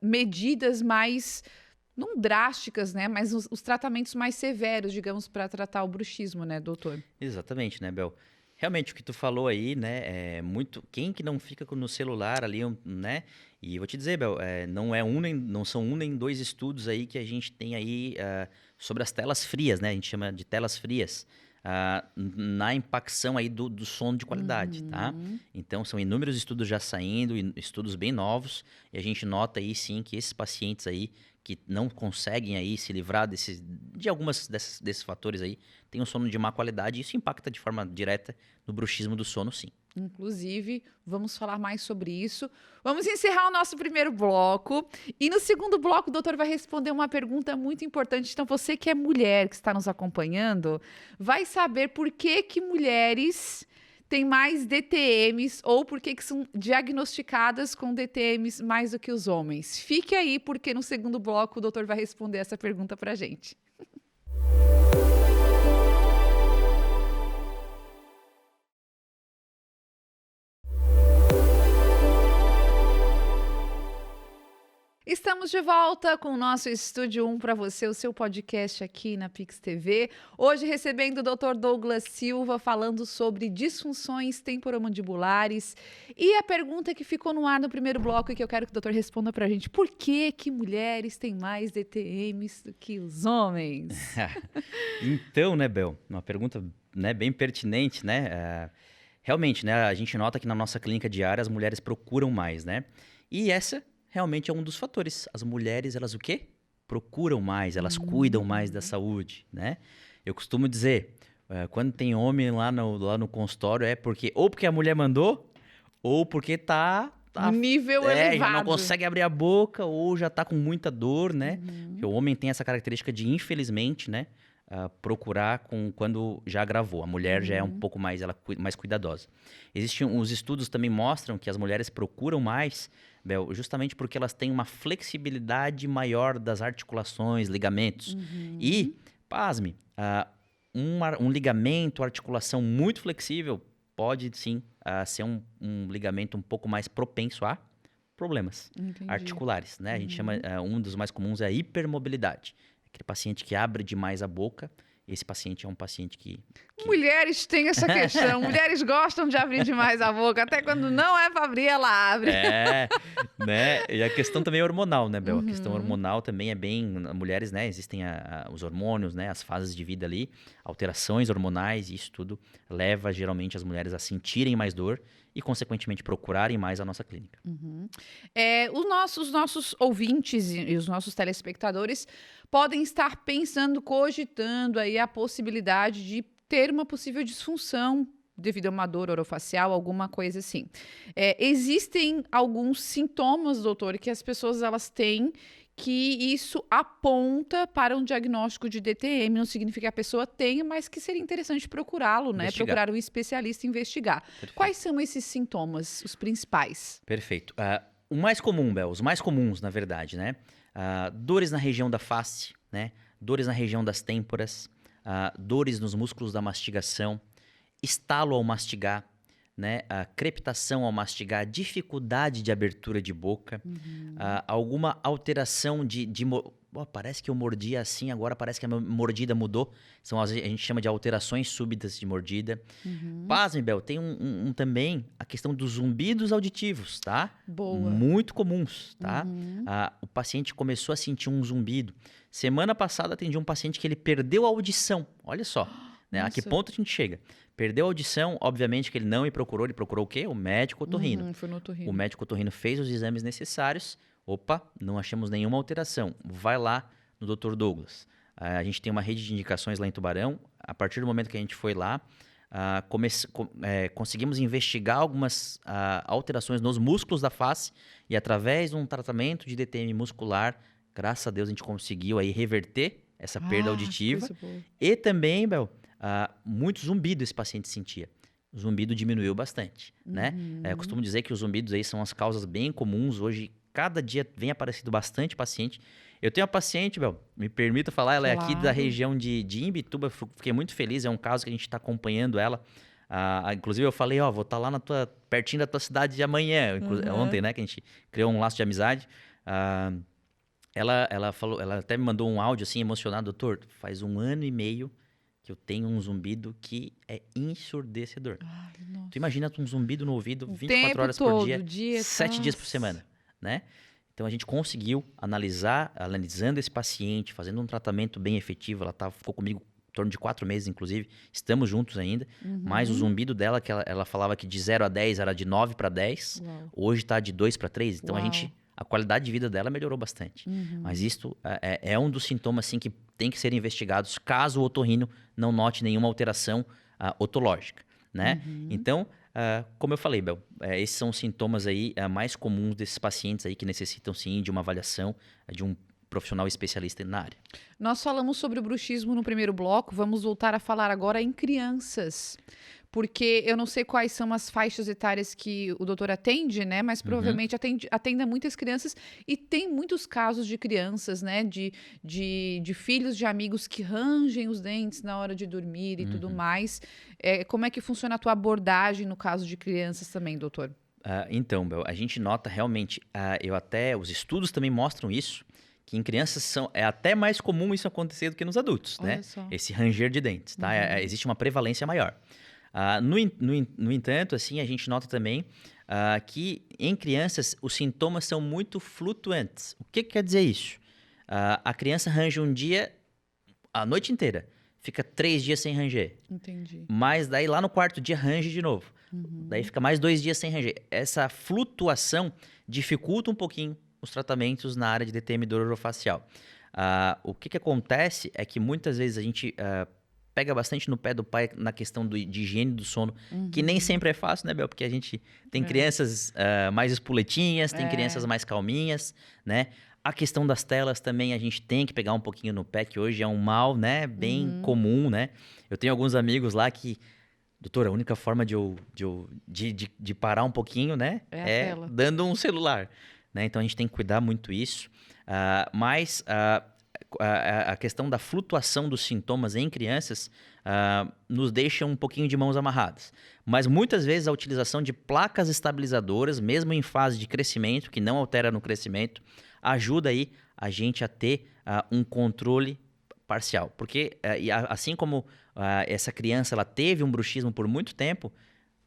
medidas mais, não drásticas, né, mas os tratamentos mais severos, digamos, para tratar o bruxismo, né, doutor? Exatamente, né, Bel? Realmente, o que tu falou aí, né, é muito... Quem que não fica no celular ali, né? E eu vou te dizer, Bel, não são um nem dois estudos aí que a gente tem aí sobre as telas frias, né? A gente chama de telas frias. Na impacção aí do sono de qualidade, tá? Então, são inúmeros estudos já saindo, estudos bem novos, e a gente nota aí, sim, que esses pacientes aí que não conseguem aí se livrar de algumas desses fatores aí, têm um sono de má qualidade, e isso impacta de forma direta no bruxismo do sono, sim. Inclusive, vamos falar mais sobre isso. Vamos encerrar o nosso primeiro bloco. E no segundo bloco, o doutor vai responder uma pergunta muito importante. Então, você que é mulher, que está nos acompanhando, vai saber por que mulheres têm mais DTMs ou por que são diagnosticadas com DTMs mais do que os homens. Fique aí, porque no segundo bloco o doutor vai responder essa pergunta pra gente. Estamos de volta com o nosso Estúdio 1 para você, o seu podcast aqui na Pix TV. Hoje recebendo o Dr. Douglas Silva falando sobre disfunções temporomandibulares. E a pergunta que ficou no ar no primeiro bloco e que eu quero que o doutor responda para a gente: por que mulheres têm mais DTMs do que os homens? Então, né, Bel, uma pergunta, né, bem pertinente, né? Realmente, né, a gente nota que na nossa clínica diária as mulheres procuram mais, né? E essa realmente é um dos fatores. As mulheres, elas o quê? Procuram mais, elas cuidam mais da saúde, né? Eu costumo dizer, quando tem homem lá no consultório, porque a mulher mandou, ou porque tá nível elevado. Já não consegue abrir a boca, ou já tá com muita dor, né? Porque o homem tem essa característica de, infelizmente, né, procurar quando já agravou. A mulher já é um pouco mais, mais cuidadosa. Os estudos também mostram que as mulheres procuram mais, Bel, justamente porque elas têm uma flexibilidade maior das articulações, ligamentos. E, pasme, um ligamento, articulação muito flexível, pode sim ser um ligamento um pouco mais propenso a problemas articulares, né? A gente chama, um dos mais comuns é a hipermobilidade. Aquele paciente que abre demais a boca. Esse paciente é um paciente que... Mulheres têm essa questão. Mulheres gostam de abrir demais a boca. Até quando não é pra abrir, ela abre. Né? E a questão também é hormonal, né, Bel? A questão hormonal também é bem... Mulheres, né? Existem os hormônios, né? As fases de vida ali. Alterações hormonais. E isso tudo leva, geralmente, as mulheres a sentirem mais dor e, consequentemente, procurarem mais a nossa clínica. Os nossos ouvintes e os nossos telespectadores podem estar pensando, cogitando aí a possibilidade de ter uma possível disfunção devido a uma dor orofacial, alguma coisa assim. Existem alguns sintomas, doutor, que as pessoas elas têm que isso aponta para um diagnóstico de DTM. Não significa que a pessoa tenha, mas que seria interessante procurá-lo, né? Procurar um especialista e investigar. Perfeito. Quais são esses sintomas, os principais? Perfeito. O mais comum, Bel, os mais comuns, na verdade, né? Dores na região da face, né? Dores na região das têmporas, dores nos músculos da mastigação, estalo ao mastigar, né? Crepitação ao mastigar, dificuldade de abertura de boca, alguma alteração parece que eu mordi assim, agora parece que a minha mordida mudou. A gente chama de alterações súbitas de mordida. Pasme, Bel, tem também a questão dos zumbidos auditivos, tá? Boa. Muito comuns, tá? O paciente começou a sentir um zumbido. Semana passada atendi um paciente que ele perdeu a audição. Olha só, né? A que ponto a gente chega? Perdeu a audição, obviamente que ele não me procurou. Ele procurou o quê? O médico otorrino. Foi no otorrino. O médico otorrino fez os exames necessários. Opa, não achamos nenhuma alteração. Vai lá no Dr. Douglas. A gente tem uma rede de indicações lá em Tubarão. A partir do momento que a gente foi lá, conseguimos investigar algumas alterações nos músculos da face e através de um tratamento de DTM muscular, graças a Deus a gente conseguiu aí reverter essa perda auditiva. E também, Bel, muito zumbido esse paciente sentia. O zumbido diminuiu bastante, né? Eu costumo dizer que os zumbidos aí são as causas bem comuns. Hoje, cada dia vem aparecendo bastante paciente. Eu tenho uma paciente, Bel, me permita falar, ela é aqui da região de Imbituba. Fiquei muito feliz, é um caso que a gente está acompanhando ela. Inclusive eu falei, vou estar lá pertinho da tua cidade de amanhã. Ontem, né, que a gente criou um laço de amizade. Ela falou, ela até me mandou um áudio assim emocionado, doutor, faz 1 ano e meio que eu tenho um zumbido que é ensurdecedor. Tu imagina um zumbido no ouvido 24 horas por dia, 7 dias por semana, né? Então a gente conseguiu analisando esse paciente, fazendo um tratamento bem efetivo. Ela ficou comigo em torno de 4 meses, inclusive. Estamos juntos ainda. Mas o zumbido dela, que ela falava que de 0 a 10 era de 9 para 10. Hoje está de 2 para 3. Então a qualidade de vida dela melhorou bastante. Mas isto é um dos sintomas assim, que tem que ser investigados caso o otorrino não note nenhuma alteração otológica, né? Então, como eu falei, Bel, esses são os sintomas aí mais comuns desses pacientes aí que necessitam sim de uma avaliação de um profissional especialista na área. Nós falamos sobre o bruxismo no primeiro bloco, vamos voltar a falar agora em crianças. Porque eu não sei quais são as faixas etárias que o doutor atende, né? Mas provavelmente atende a muitas crianças e tem muitos casos de crianças, né? De filhos de amigos que rangem os dentes na hora de dormir e tudo mais. Como é que funciona a tua abordagem no caso de crianças também, doutor? Então, Bel, a gente nota realmente, os estudos também mostram isso, que em crianças é até mais comum isso acontecer do que nos adultos, né? Só. Esse ranger de dentes, tá? Existe uma prevalência maior. No entanto, assim, a gente nota também que em crianças os sintomas são muito flutuantes. O que quer dizer isso? A criança range um dia a noite inteira, fica 3 dias sem ranger. Entendi. Mas daí lá no 4º dia range de novo. Daí fica mais 2 dias sem ranger. Essa flutuação dificulta um pouquinho os tratamentos na área de DTM dor orofacial. O que acontece é que muitas vezes a gente pega bastante no pé do pai na questão de higiene do sono, que nem sempre é fácil, né, Bel? Porque a gente tem crianças mais espuletinhas, tem crianças mais calminhas, né? A questão das telas também a gente tem que pegar um pouquinho no pé, que hoje é um mal, né, bem comum, né? Eu tenho alguns amigos lá que, doutor, a única forma de parar um pouquinho, né, é dando um celular, né? Então a gente tem que cuidar muito isso. Mas a questão da flutuação dos sintomas em crianças nos deixa um pouquinho de mãos amarradas. Mas muitas vezes a utilização de placas estabilizadoras, mesmo em fase de crescimento, que não altera no crescimento, ajuda aí a gente a ter um controle parcial. Porque assim como essa criança ela teve um bruxismo por muito tempo,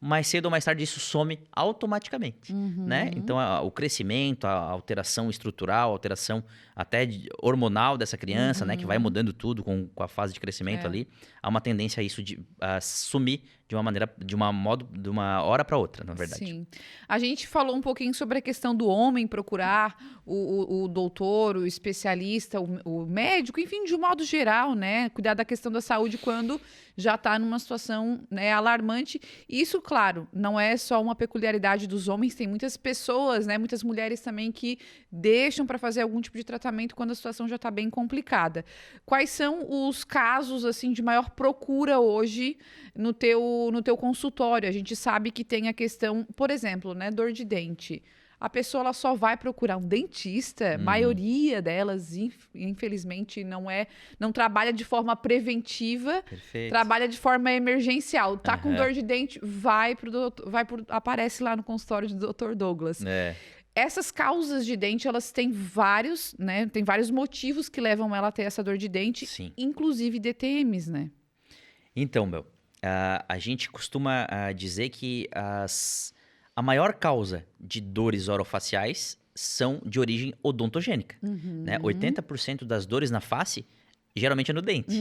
mais cedo ou mais tarde isso some automaticamente, né? Então, o crescimento, a alteração estrutural, a alteração até hormonal dessa criança, né? Que vai mudando tudo com a fase de crescimento ali, há uma tendência a isso de sumir de uma maneira, de uma hora para outra, na verdade. Sim. A gente falou um pouquinho sobre a questão do homem procurar o doutor, o especialista, o médico, enfim, de um modo geral, né? Cuidar da questão da saúde quando já está numa situação, né, alarmante. E isso, claro, não é só uma peculiaridade dos homens, tem muitas pessoas, né, muitas mulheres também que deixam para fazer algum tipo de tratamento quando a situação já está bem complicada. Quais são os casos assim de maior procura hoje no teu consultório? A gente sabe que tem a questão, por exemplo, né, dor de dente. A pessoa ela só vai procurar um dentista, maioria delas, infelizmente, não trabalha de forma preventiva, Perfeito. trabalha de forma emergencial. Tá com dor de dente, aparece lá no consultório do Dr. Douglas. Essas causas de dente, elas têm vários, né? Tem vários motivos que levam ela a ter essa dor de dente, Sim. inclusive DTMs, né? Então, a gente costuma dizer que a maior causa de dores orofaciais são de origem odontogênica. Né? 80% das dores na face geralmente é no dente.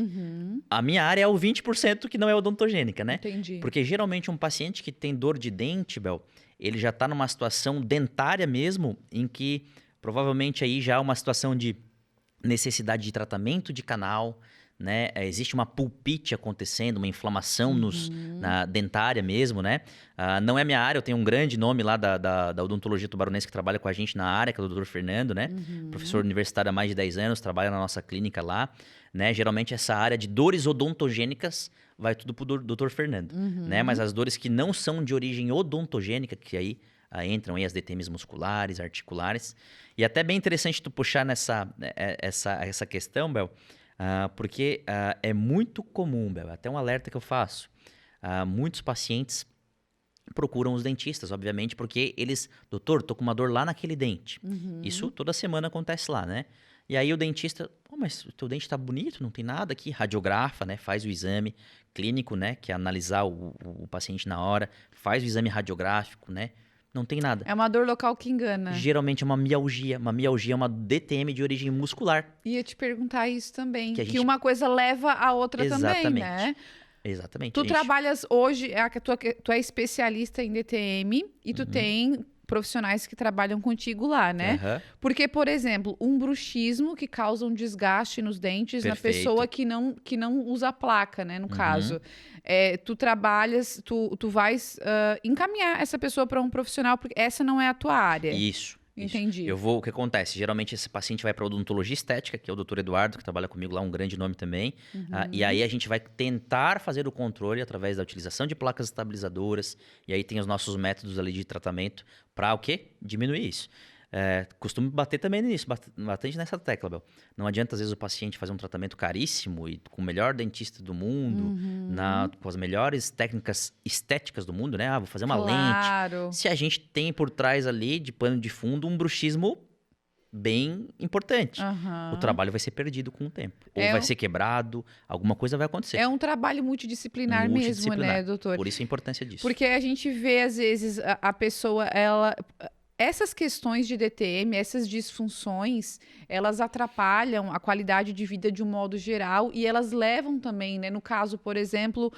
A minha área é o 20% que não é odontogênica, né? Entendi. Porque geralmente um paciente que tem dor de dente, ele já está numa situação dentária mesmo, em que provavelmente aí já é uma situação de necessidade de tratamento de canal, né? Existe uma pulpite acontecendo, uma inflamação na dentária mesmo, né? Não é minha área, eu tenho um grande nome lá da odontologia tubaronense que trabalha com a gente na área, que é o Dr. Fernando, né? Professor universitário há mais de 10 anos, trabalha na nossa clínica lá, né? Geralmente essa área de dores odontogênicas vai tudo pro Dr. Fernando, né? Mas as dores que não são de origem odontogênica, que aí entram aí as DTMs musculares, articulares. E até bem interessante tu puxar essa questão, Bel, porque é muito comum, Bel, até um alerta que eu faço. Muitos pacientes procuram os dentistas, obviamente, porque eles... Doutor, tô com uma dor lá naquele dente. Isso toda semana acontece lá, né? E aí o dentista... mas o teu dente tá bonito, não tem nada aqui. Radiografa, né? Faz o exame clínico, né? Que é analisar o paciente na hora. Faz o exame radiográfico, né? Não tem nada. É uma dor local que engana. Geralmente é uma mialgia. Uma mialgia é uma DTM de origem muscular. Ia te perguntar isso também. Que a Que gente- uma coisa leva a outra também, Exatamente. né? Exatamente. Tu é isso. trabalhas hoje, tu é especialista em DTM e tu tem profissionais que trabalham contigo lá, né? Aham. Porque, por exemplo, um bruxismo que causa um desgaste nos dentes na Perfeito. pessoa que não usa a placa, né? No caso. Tu trabalhas, tu vais encaminhar essa pessoa para um profissional, porque essa não é a tua área. Isso. Entendi. O que acontece? Geralmente esse paciente vai para odontologia estética, que é o Dr. Eduardo, que trabalha comigo lá, um grande nome também. E aí a gente vai tentar fazer o controle através da utilização de placas estabilizadoras. E aí tem os nossos métodos ali de tratamento para o quê? Diminuir isso. Costumo bater também nisso, bastante nessa tecla, Bel. Não adianta, às vezes, o paciente fazer um tratamento caríssimo e com o melhor dentista do mundo, com as melhores técnicas estéticas do mundo, né? Vou fazer uma lente. Claro. Se a gente tem por trás ali, de pano de fundo, um bruxismo bem importante. Aham. O trabalho vai ser perdido com o tempo. Ou É vai um- ser quebrado, alguma coisa vai acontecer. É um trabalho multidisciplinar mesmo, Multidisciplinar. né, doutor? Por isso a importância disso. Porque a gente vê, às vezes, a pessoa, essas questões de DTM, essas disfunções, elas atrapalham a qualidade de vida de um modo geral e elas levam também, né? No caso, por exemplo,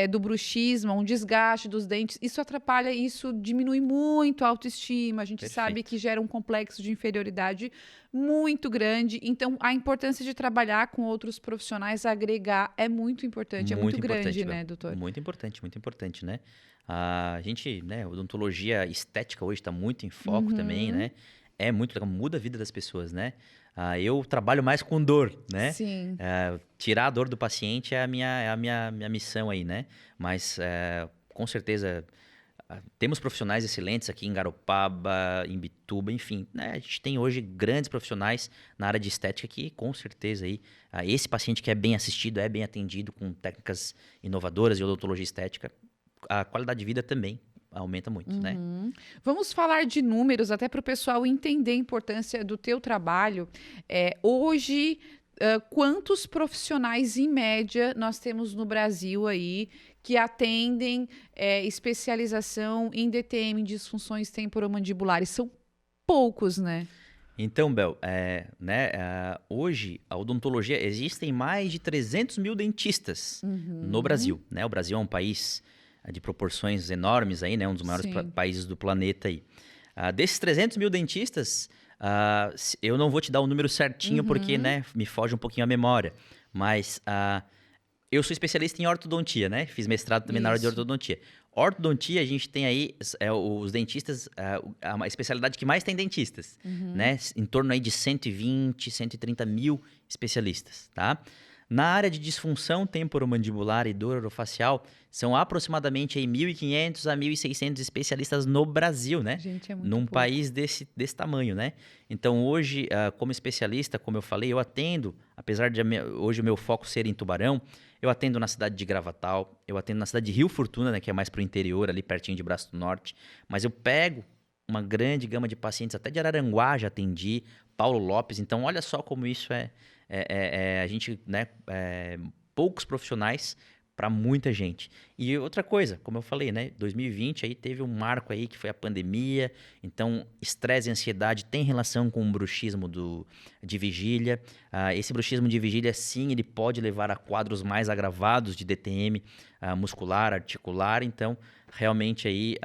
do bruxismo, um desgaste dos dentes, isso atrapalha, isso diminui muito a autoestima. A gente Perfeito. sabe que gera um complexo de inferioridade muito grande. Então, a importância de trabalhar com outros profissionais, agregar, é muito importante, é muito grande, importante, né, Bel. doutor? Muito importante, né? A gente, né, odontologia estética hoje está muito em foco também, né? É muito legal, muda a vida das pessoas, né? Eu trabalho mais com dor, né? Sim. Tirar a dor do paciente é a minha missão aí, né? Mas, com certeza, Temos profissionais excelentes aqui em Garopaba, em Bituba, enfim, né? A gente tem hoje grandes profissionais na área de estética que, com certeza, aí, esse paciente que é bem assistido, é bem atendido com técnicas inovadoras de odontologia estética, a qualidade de vida também aumenta muito, né? Vamos falar de números, até para o pessoal entender a importância do teu trabalho. Hoje, quantos profissionais, em média, nós temos no Brasil aí que atendem especialização em DTM, disfunções temporomandibulares? São poucos, né? Então, Bel, hoje a odontologia, existem mais de 300 mil dentistas no Brasil, né? O Brasil é um país de proporções enormes aí, né? Um dos maiores países do planeta aí. Desses 300 mil dentistas, eu não vou te dar o número certinho porque, né, me foge um pouquinho a memória, mas eu sou especialista em ortodontia, né? Fiz mestrado também na área de ortodontia. Ortodontia, a gente tem aí os dentistas, a especialidade que mais tem dentistas, né? Em torno aí de 120, 130 mil especialistas, tá? Na área de disfunção temporomandibular e dor orofacial, são aproximadamente aí 1.500 a 1.600 especialistas no Brasil, né? Gente, é muito Num pouco. país desse tamanho, né? Então, hoje, como especialista, como eu falei, eu atendo, apesar de hoje o meu foco ser em Tubarão, eu atendo na cidade de Gravatal, eu atendo na cidade de Rio Fortuna, né, que é mais pro interior, ali pertinho de Braço do Norte, mas eu pego uma grande gama de pacientes, até de Araranguá já atendi, Paulo Lopes, então olha só como isso a gente, né, poucos profissionais para muita gente. E outra coisa, como eu falei, né, 2020 aí teve um marco aí que foi a pandemia, então estresse e ansiedade tem relação com o bruxismo de vigília. Esse bruxismo de vigília, sim, ele pode levar a quadros mais agravados de DTM muscular, articular, então realmente aí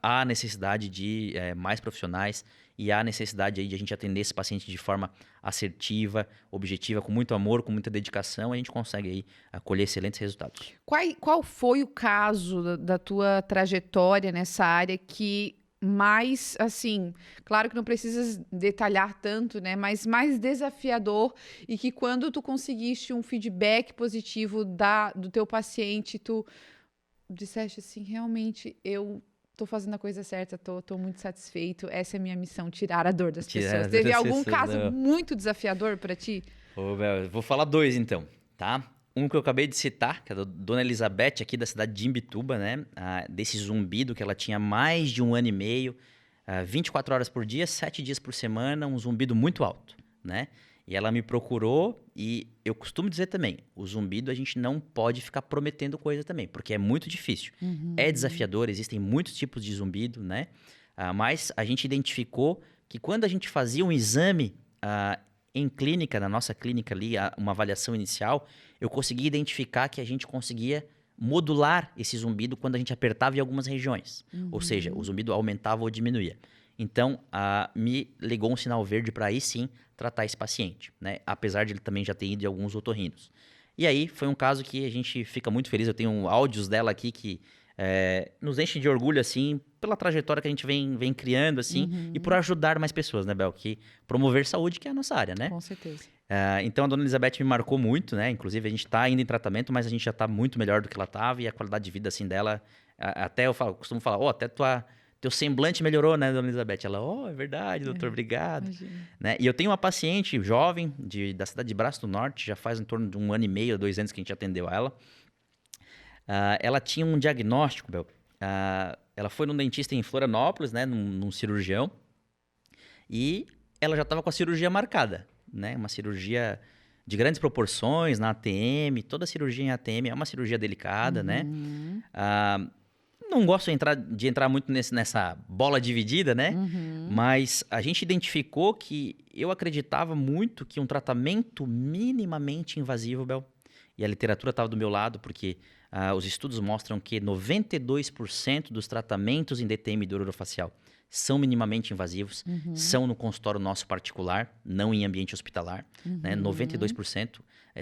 há necessidade de mais profissionais e há necessidade aí de a gente atender esse paciente de forma assertiva, objetiva, com muito amor, com muita dedicação, a gente consegue aí colher excelentes resultados. Qual foi o caso da tua trajetória nessa área que mais, assim, claro que não precisas detalhar tanto, né, mas mais desafiador e que quando tu conseguiste um feedback positivo do teu paciente, tu disseste assim, realmente, eu tô fazendo a coisa certa, tô muito satisfeito, essa é a minha missão, tirar a dor das pessoas. Teve algum caso muito desafiador para ti? Eu vou falar dois então, tá? Um que eu acabei de citar, que é da Dona Elizabeth, aqui da cidade de Imbituba, né? Desse zumbido que ela tinha mais de 1 ano e meio, 24 horas por dia, 7 dias por semana, um zumbido muito alto, né? E ela me procurou e eu costumo dizer também, o zumbido a gente não pode ficar prometendo coisa também, porque é muito difícil. É desafiador, existem muitos tipos de zumbido, né? Mas a gente identificou que quando a gente fazia um exame em clínica, na nossa clínica ali, uma avaliação inicial, eu consegui identificar que a gente conseguia modular esse zumbido quando a gente apertava em algumas regiões. Ou seja, o zumbido aumentava ou diminuía. Então, me ligou um sinal verde para aí sim tratar esse paciente, né? Apesar de ele também já ter ido em alguns otorrinos. E aí, foi um caso que a gente fica muito feliz. Eu tenho áudios dela aqui que nos enchem de orgulho, assim, pela trajetória que a gente vem criando, assim, e por ajudar mais pessoas, né, Bel? Que promover saúde, que é a nossa área, né? Com certeza. Então, a Dona Elizabeth me marcou muito, né? Inclusive, a gente está ainda em tratamento, mas a gente já está muito melhor do que ela estava e a qualidade de vida, assim, dela... Até eu costumo falar, até teu semblante melhorou, né, Dona Elizabeth? Ela, é verdade, doutor, obrigado. Né? E eu tenho uma paciente jovem da cidade de Braço do Norte, já faz em torno de 1 ano e meio, 2 anos que a gente atendeu ela. Ela tinha um diagnóstico, Bel. Ela foi num dentista em Florianópolis, né, num cirurgião, e ela já estava com a cirurgia marcada, né? Uma cirurgia de grandes proporções na ATM, toda cirurgia em ATM é uma cirurgia delicada, né? Não gosto de entrar muito nessa bola dividida, né? Mas a gente identificou que eu acreditava muito que um tratamento minimamente invasivo, Bel, e a literatura estava do meu lado, porque os estudos mostram que 92% dos tratamentos em DTM e dor orofacial são minimamente invasivos, são no consultório nosso particular, não em ambiente hospitalar. Né? 92%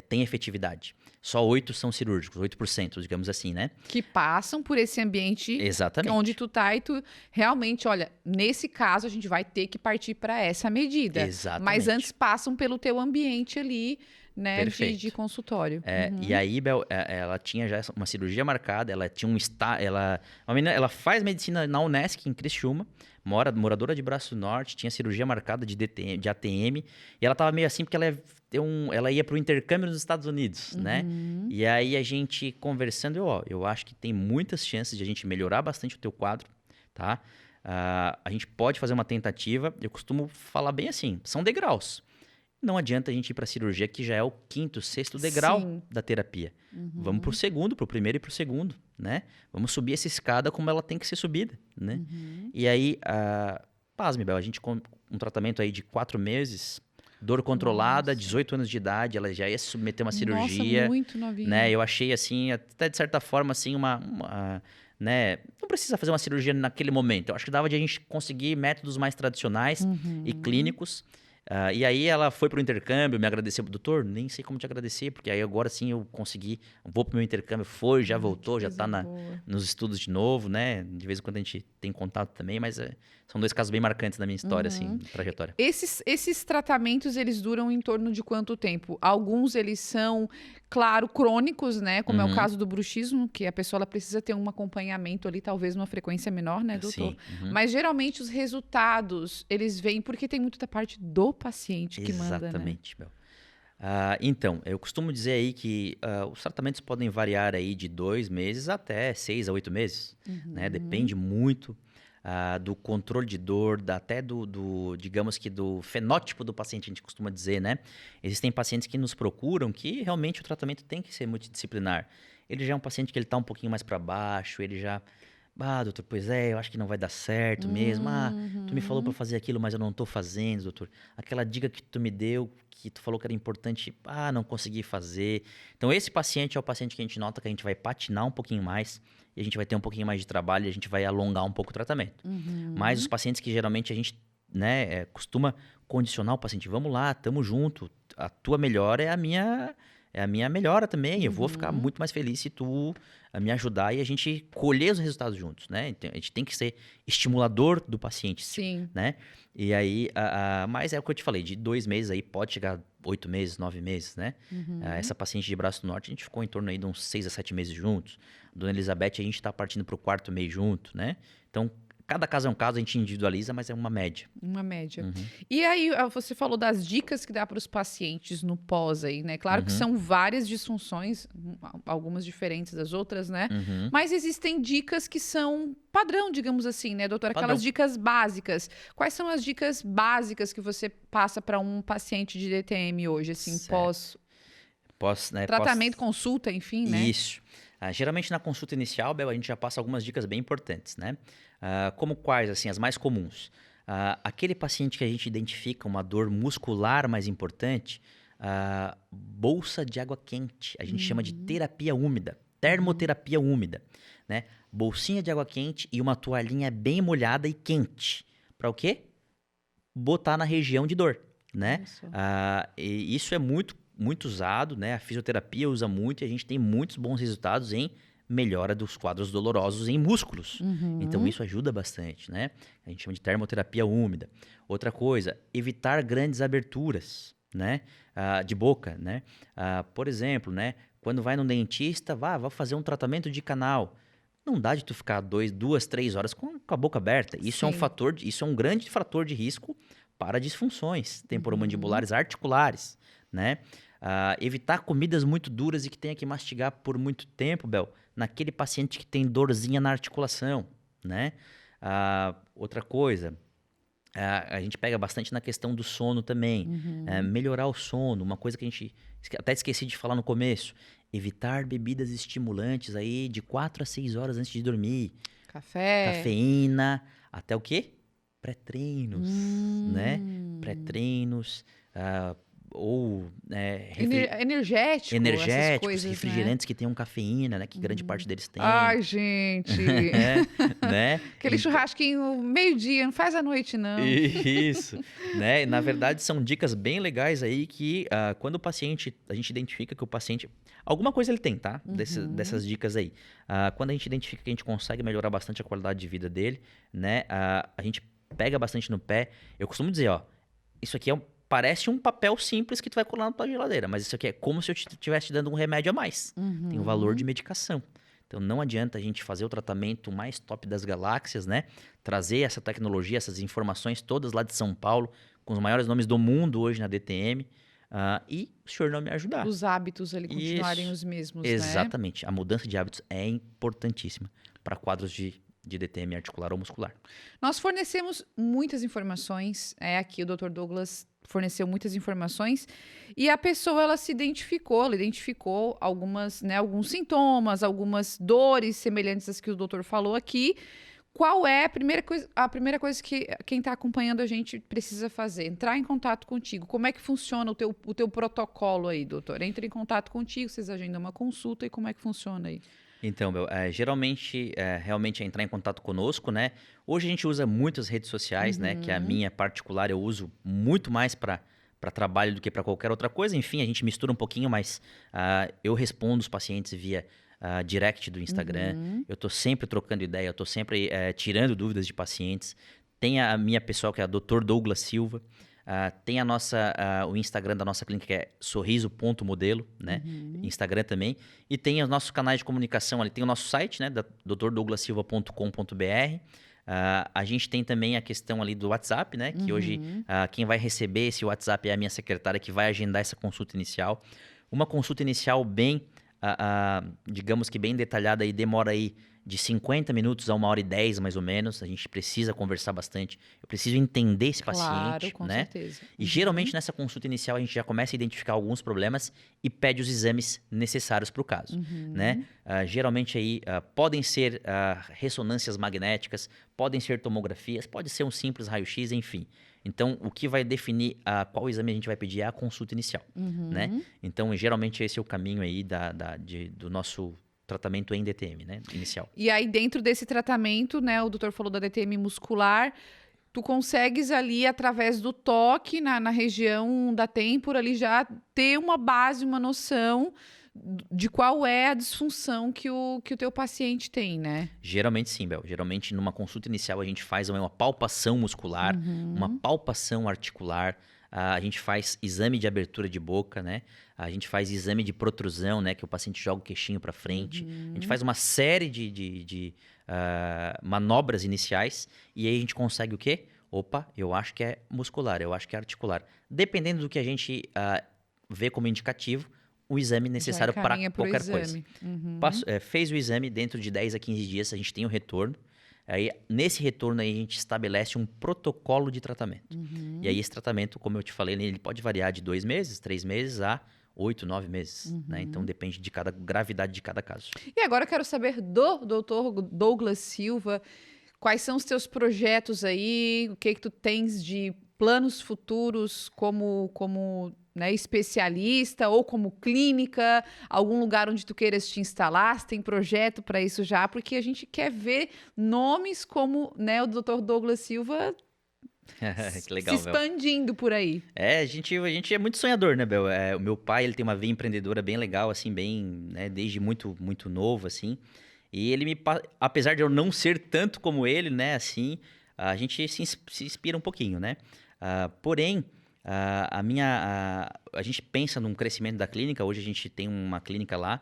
tem efetividade. Só 8% são cirúrgicos, 8%, digamos assim, né? Que passam por esse ambiente. Exatamente. Onde tu tá e tu realmente, olha, nesse caso a gente vai ter que partir para essa medida. Exatamente. Mas antes passam pelo teu ambiente ali, né, Perfeito. de consultório. E aí, Bel, ela tinha já uma cirurgia marcada, ela tinha uma menina, ela faz medicina na Unesc, em Criciúma, moradora de Braço Norte, tinha cirurgia marcada de DTM, de ATM, e ela tava meio assim porque ela ia pro intercâmbio nos Estados Unidos, né? E aí a gente conversando, eu acho que tem muitas chances de a gente melhorar bastante o teu quadro, tá? A gente pode fazer uma tentativa, eu costumo falar bem assim, são degraus. Não adianta a gente ir para a cirurgia, que já é o quinto, sexto degrau Sim. da terapia. Vamos pro segundo, pro primeiro e pro segundo, né? Vamos subir essa escada como ela tem que ser subida, né? E aí, pasme, Bel, a gente com um tratamento aí de 4 meses, dor controlada, Nossa. 18 anos de idade, ela já ia se submeter a uma cirurgia. Nossa, muito novinha. Né? Eu achei, assim, até de certa forma, assim, né? Não precisa fazer uma cirurgia naquele momento. Eu acho que dava de a gente conseguir métodos mais tradicionais e clínicos. E aí ela foi pro intercâmbio, me agradeceu. Doutor, nem sei como te agradecer, porque aí agora sim eu consegui, vou pro meu intercâmbio, já voltou, já tá nos estudos de novo, né? De vez em quando a gente tem contato também, mas são 2 casos bem marcantes da minha história, assim, trajetória. Esses tratamentos, eles duram em torno de quanto tempo? Alguns, eles são, claro, crônicos, né? Como é o caso do bruxismo, que a pessoa ela precisa ter um acompanhamento ali, talvez numa frequência menor, né, doutor? Sim. Mas, geralmente, os resultados, eles vêm porque tem muito da parte do paciente que manda, né? Exatamente, Bel. Então, eu costumo dizer aí que os tratamentos podem variar aí de 2 meses até 6 a 8 meses, né? Depende muito do controle de dor, até digamos que do fenótipo do paciente, a gente costuma dizer, né? Existem pacientes que nos procuram que realmente o tratamento tem que ser multidisciplinar. Ele já é um paciente que ele tá um pouquinho mais para baixo, ele já... doutor, pois eu acho que não vai dar certo mesmo. Tu me falou para fazer aquilo, mas eu não tô fazendo, doutor. Aquela dica que tu me deu, que tu falou que era importante, não consegui fazer. Então, esse paciente é o paciente que a gente nota que a gente vai patinar um pouquinho mais e a gente vai ter um pouquinho mais de trabalho e a gente vai alongar um pouco o tratamento. Mas os pacientes que geralmente a gente, né, costuma condicionar o paciente, vamos lá, tamo junto, a tua melhora é a minha melhora também. Eu vou ficar muito mais feliz se tu me ajudar e a gente colher os resultados juntos, né? Então, a gente tem que ser estimulador do paciente, Sim. né? E aí, mas é o que eu te falei, de 2 meses aí pode chegar 8 meses, 9 meses, né? Essa paciente de Braço Norte, a gente ficou em torno aí de uns 6 a 7 meses juntos. Dona Elizabeth, a gente tá partindo pro 4º mês junto, né? Então, cada caso é um caso, a gente individualiza, mas é uma média. Uma média. E aí, você falou das dicas que dá para os pacientes no pós aí, né? Claro que são várias disfunções, algumas diferentes das outras, né? Mas existem dicas que são padrão, digamos assim, né, doutora? Aquelas dicas básicas. Quais são as dicas básicas que você passa para um paciente de DTM hoje, assim, pós né, tratamento, consulta, enfim, né? Isso. Geralmente na consulta inicial, Bel, a gente já passa algumas dicas bem importantes, né? Como quais, assim, as mais comuns? Aquele paciente que a gente identifica uma dor muscular mais importante, bolsa de água quente. A gente chama de terapia úmida, termoterapia úmida, né? Bolsinha de água quente e uma toalhinha bem molhada e quente. Para o quê? Botar na região de dor, né? E isso é muito usado, né? A fisioterapia usa muito e a gente tem muitos bons resultados em melhora dos quadros dolorosos em músculos. Então, isso ajuda bastante, né? A gente chama de termoterapia úmida. Outra coisa, evitar grandes aberturas, né? De boca, né? Por exemplo, né? Quando vai num dentista, vai fazer um tratamento de canal. Não dá de tu ficar 2, 3 horas com a boca aberta. Isso isso é um grande fator de risco para disfunções temporomandibulares articulares, né? Evitar comidas muito duras e que tenha que mastigar por muito tempo, Bel, naquele paciente que tem dorzinha na articulação, né? Outra coisa, a gente pega bastante na questão do sono também. Melhorar o sono, uma coisa que a gente até esqueci de falar no começo. Evitar bebidas estimulantes aí de 4 a 6 horas antes de dormir. Cafeína, até o quê? Pré-treinos, né? Pré-treinos, ou energéticos, essas coisas, refrigerantes, né? que tenham cafeína, né? Que grande parte deles tem. Ai, gente! Né? Aquele churrasquinho meio-dia, não faz à noite, não. Isso, né? Na verdade, são dicas bem legais aí que quando a gente identifica que o paciente... Alguma coisa ele tem, tá? Dessas dicas aí. Quando a gente identifica que a gente consegue melhorar bastante a qualidade de vida dele, né? A gente pega bastante no pé. Eu costumo dizer, isso aqui parece um papel simples que tu vai colar na tua geladeira, mas isso aqui é como se eu estivesse te dando um remédio a mais. Tem o valor de medicação. Então não adianta a gente fazer o tratamento mais top das galáxias, né? Trazer essa tecnologia, essas informações todas lá de São Paulo, com os maiores nomes do mundo hoje na DTM, e o senhor não me ajudar. Os hábitos ali continuarem os mesmos, né? Exatamente. A mudança de hábitos é importantíssima para quadros de DTM articular ou muscular. Nós fornecemos muitas informações, aqui o Dr. Douglas forneceu muitas informações e a pessoa ela identificou algumas, né, alguns sintomas, algumas dores semelhantes às que o doutor falou aqui. Qual é a primeira coisa que quem está acompanhando a gente precisa fazer? Entrar em contato contigo. Como é que funciona o teu protocolo aí, doutor? Entra em contato contigo, vocês agendam uma consulta e como é que funciona aí? Então, geralmente, realmente é entrar em contato conosco, né? Hoje a gente usa muitas redes sociais, né? Que a minha particular eu uso muito mais para trabalho do que para qualquer outra coisa. Enfim, a gente mistura um pouquinho, mas eu respondo os pacientes via direct do Instagram. Eu tô sempre trocando ideia, eu tô sempre tirando dúvidas de pacientes. Tem a minha pessoal, que é a Dr. Douglas Silva. Tem o Instagram da nossa clínica, que é sorriso.modelo, né? Instagram também. E tem os nossos canais de comunicação ali. Tem o nosso site, né? drdouglasilva.com.br. A gente tem também a questão ali do WhatsApp, né? Que hoje quem vai receber esse WhatsApp é a minha secretária, que vai agendar essa consulta inicial. Uma consulta inicial bem, digamos que bem detalhada, e demora aí de 50 minutos a 1h10, mais ou menos. A gente precisa conversar bastante. Eu preciso entender esse paciente, com né? certeza. E geralmente nessa consulta inicial a gente já começa a identificar alguns problemas e pede os exames necessários para o caso, né? Geralmente aí podem ser ressonâncias magnéticas, podem ser tomografias, pode ser um simples raio-x, enfim. Então, o que vai definir qual exame a gente vai pedir é a consulta inicial, né? Então, geralmente esse é o caminho aí do nosso tratamento em DTM, né? Inicial. E aí, dentro desse tratamento, né? O doutor falou da DTM muscular. Tu consegues ali, através do toque na região da têmpora, ali já ter uma base, uma noção de qual é a disfunção que o teu paciente tem, né? Geralmente sim, Bel. Geralmente, numa consulta inicial, a gente faz uma palpação muscular, uma palpação articular. A gente faz exame de abertura de boca, né? A gente faz exame de protrusão, né? Que o paciente joga o queixinho para frente. A gente faz uma série de manobras iniciais e aí a gente consegue o quê? Opa, eu acho que é muscular, eu acho que é articular. Dependendo do que a gente vê como indicativo, o exame necessário para qualquer coisa. Fez o exame, dentro de 10 a 15 dias a gente tem o retorno. Aí, nesse retorno aí, a gente estabelece um protocolo de tratamento. E aí esse tratamento, como eu te falei, ele pode variar de 2 meses, 3 meses a 8, 9 meses. Né? Então depende de cada gravidade de cada caso. E agora eu quero saber do Dr. Douglas Silva, quais são os teus projetos aí, o que tu tens de planos futuros como né, especialista ou como clínica, algum lugar onde tu queiras te instalar, se tem projeto para isso já, porque a gente quer ver nomes como, né, o Dr. Douglas Silva que legal, se expandindo por aí. A gente é muito sonhador, né, Bel? O meu pai, ele tem uma veia empreendedora bem legal, assim, bem, né, desde muito, muito novo, assim. E ele apesar de eu não ser tanto como ele, né, assim, a gente se inspira um pouquinho, né? Porém, a gente pensa num crescimento da clínica. Hoje a gente tem uma clínica lá,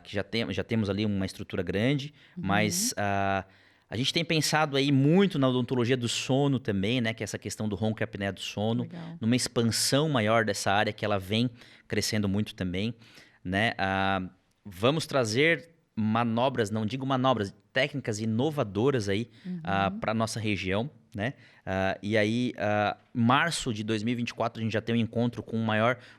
que já temos ali uma estrutura grande, mas a gente tem pensado aí muito na odontologia do sono também, né? Que é essa questão do ronco e apneia do sono, numa expansão maior dessa área, que ela vem crescendo muito também, né? Vamos trazer manobras, não digo manobras, técnicas inovadoras aí para nossa região, né? E aí, março de 2024, a gente já tem um encontro com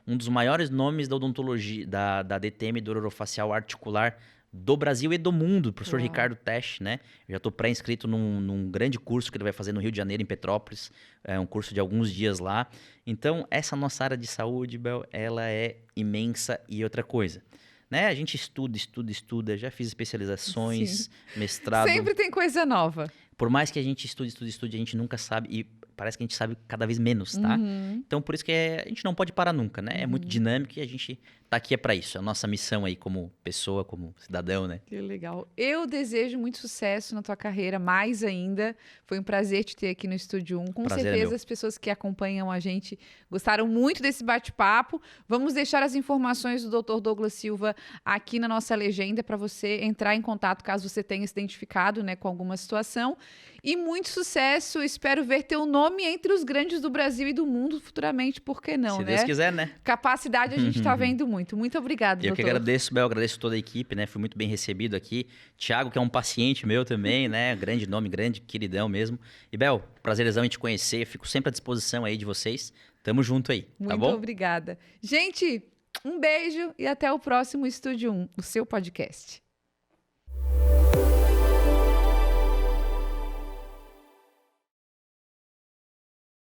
um dos maiores nomes da odontologia, da DTM, do orofacial articular do Brasil e do mundo, o professor Ricardo Tesch, né? Eu já estou pré-inscrito num grande curso que ele vai fazer no Rio de Janeiro, em Petrópolis, um curso de alguns dias lá. Então, essa nossa área de saúde, Bel, ela é imensa. E outra coisa, né? A gente estuda, já fiz especializações, mestrado. Sempre tem coisa nova. Por mais que a gente estude, a gente nunca sabe. E parece que a gente sabe cada vez menos, tá? Uhum. Então, por isso que a gente não pode parar nunca, né? É muito dinâmico e a gente tá aqui para isso. É a nossa missão aí como pessoa, como cidadão, né? Que legal. Eu desejo muito sucesso na tua carreira, mais ainda. Foi um prazer te ter aqui no Estúdio 1. Com Prazer é certeza meu. as pessoas que acompanham a gente gostaram muito desse bate-papo. Vamos deixar as informações do Dr. Douglas Silva aqui na nossa legenda para você entrar em contato caso você tenha se identificado, né, com alguma situação. E muito sucesso. Espero ver teu nome entre os grandes do Brasil e do mundo futuramente, por que não, Se né? Deus quiser, né? Capacidade a gente está vendo muito. Muito obrigada, Eu que doutor. agradeço, Bel, agradeço toda a equipe, né? Fui muito bem recebido aqui. Thiago, que é um paciente meu também, né? Grande nome, grande, queridão mesmo. E, Bel, prazerzão em te conhecer. Fico sempre à disposição aí de vocês. Tamo junto aí, tá Muito bom? obrigada. Gente, um beijo e até o próximo Estúdio 1, o seu podcast.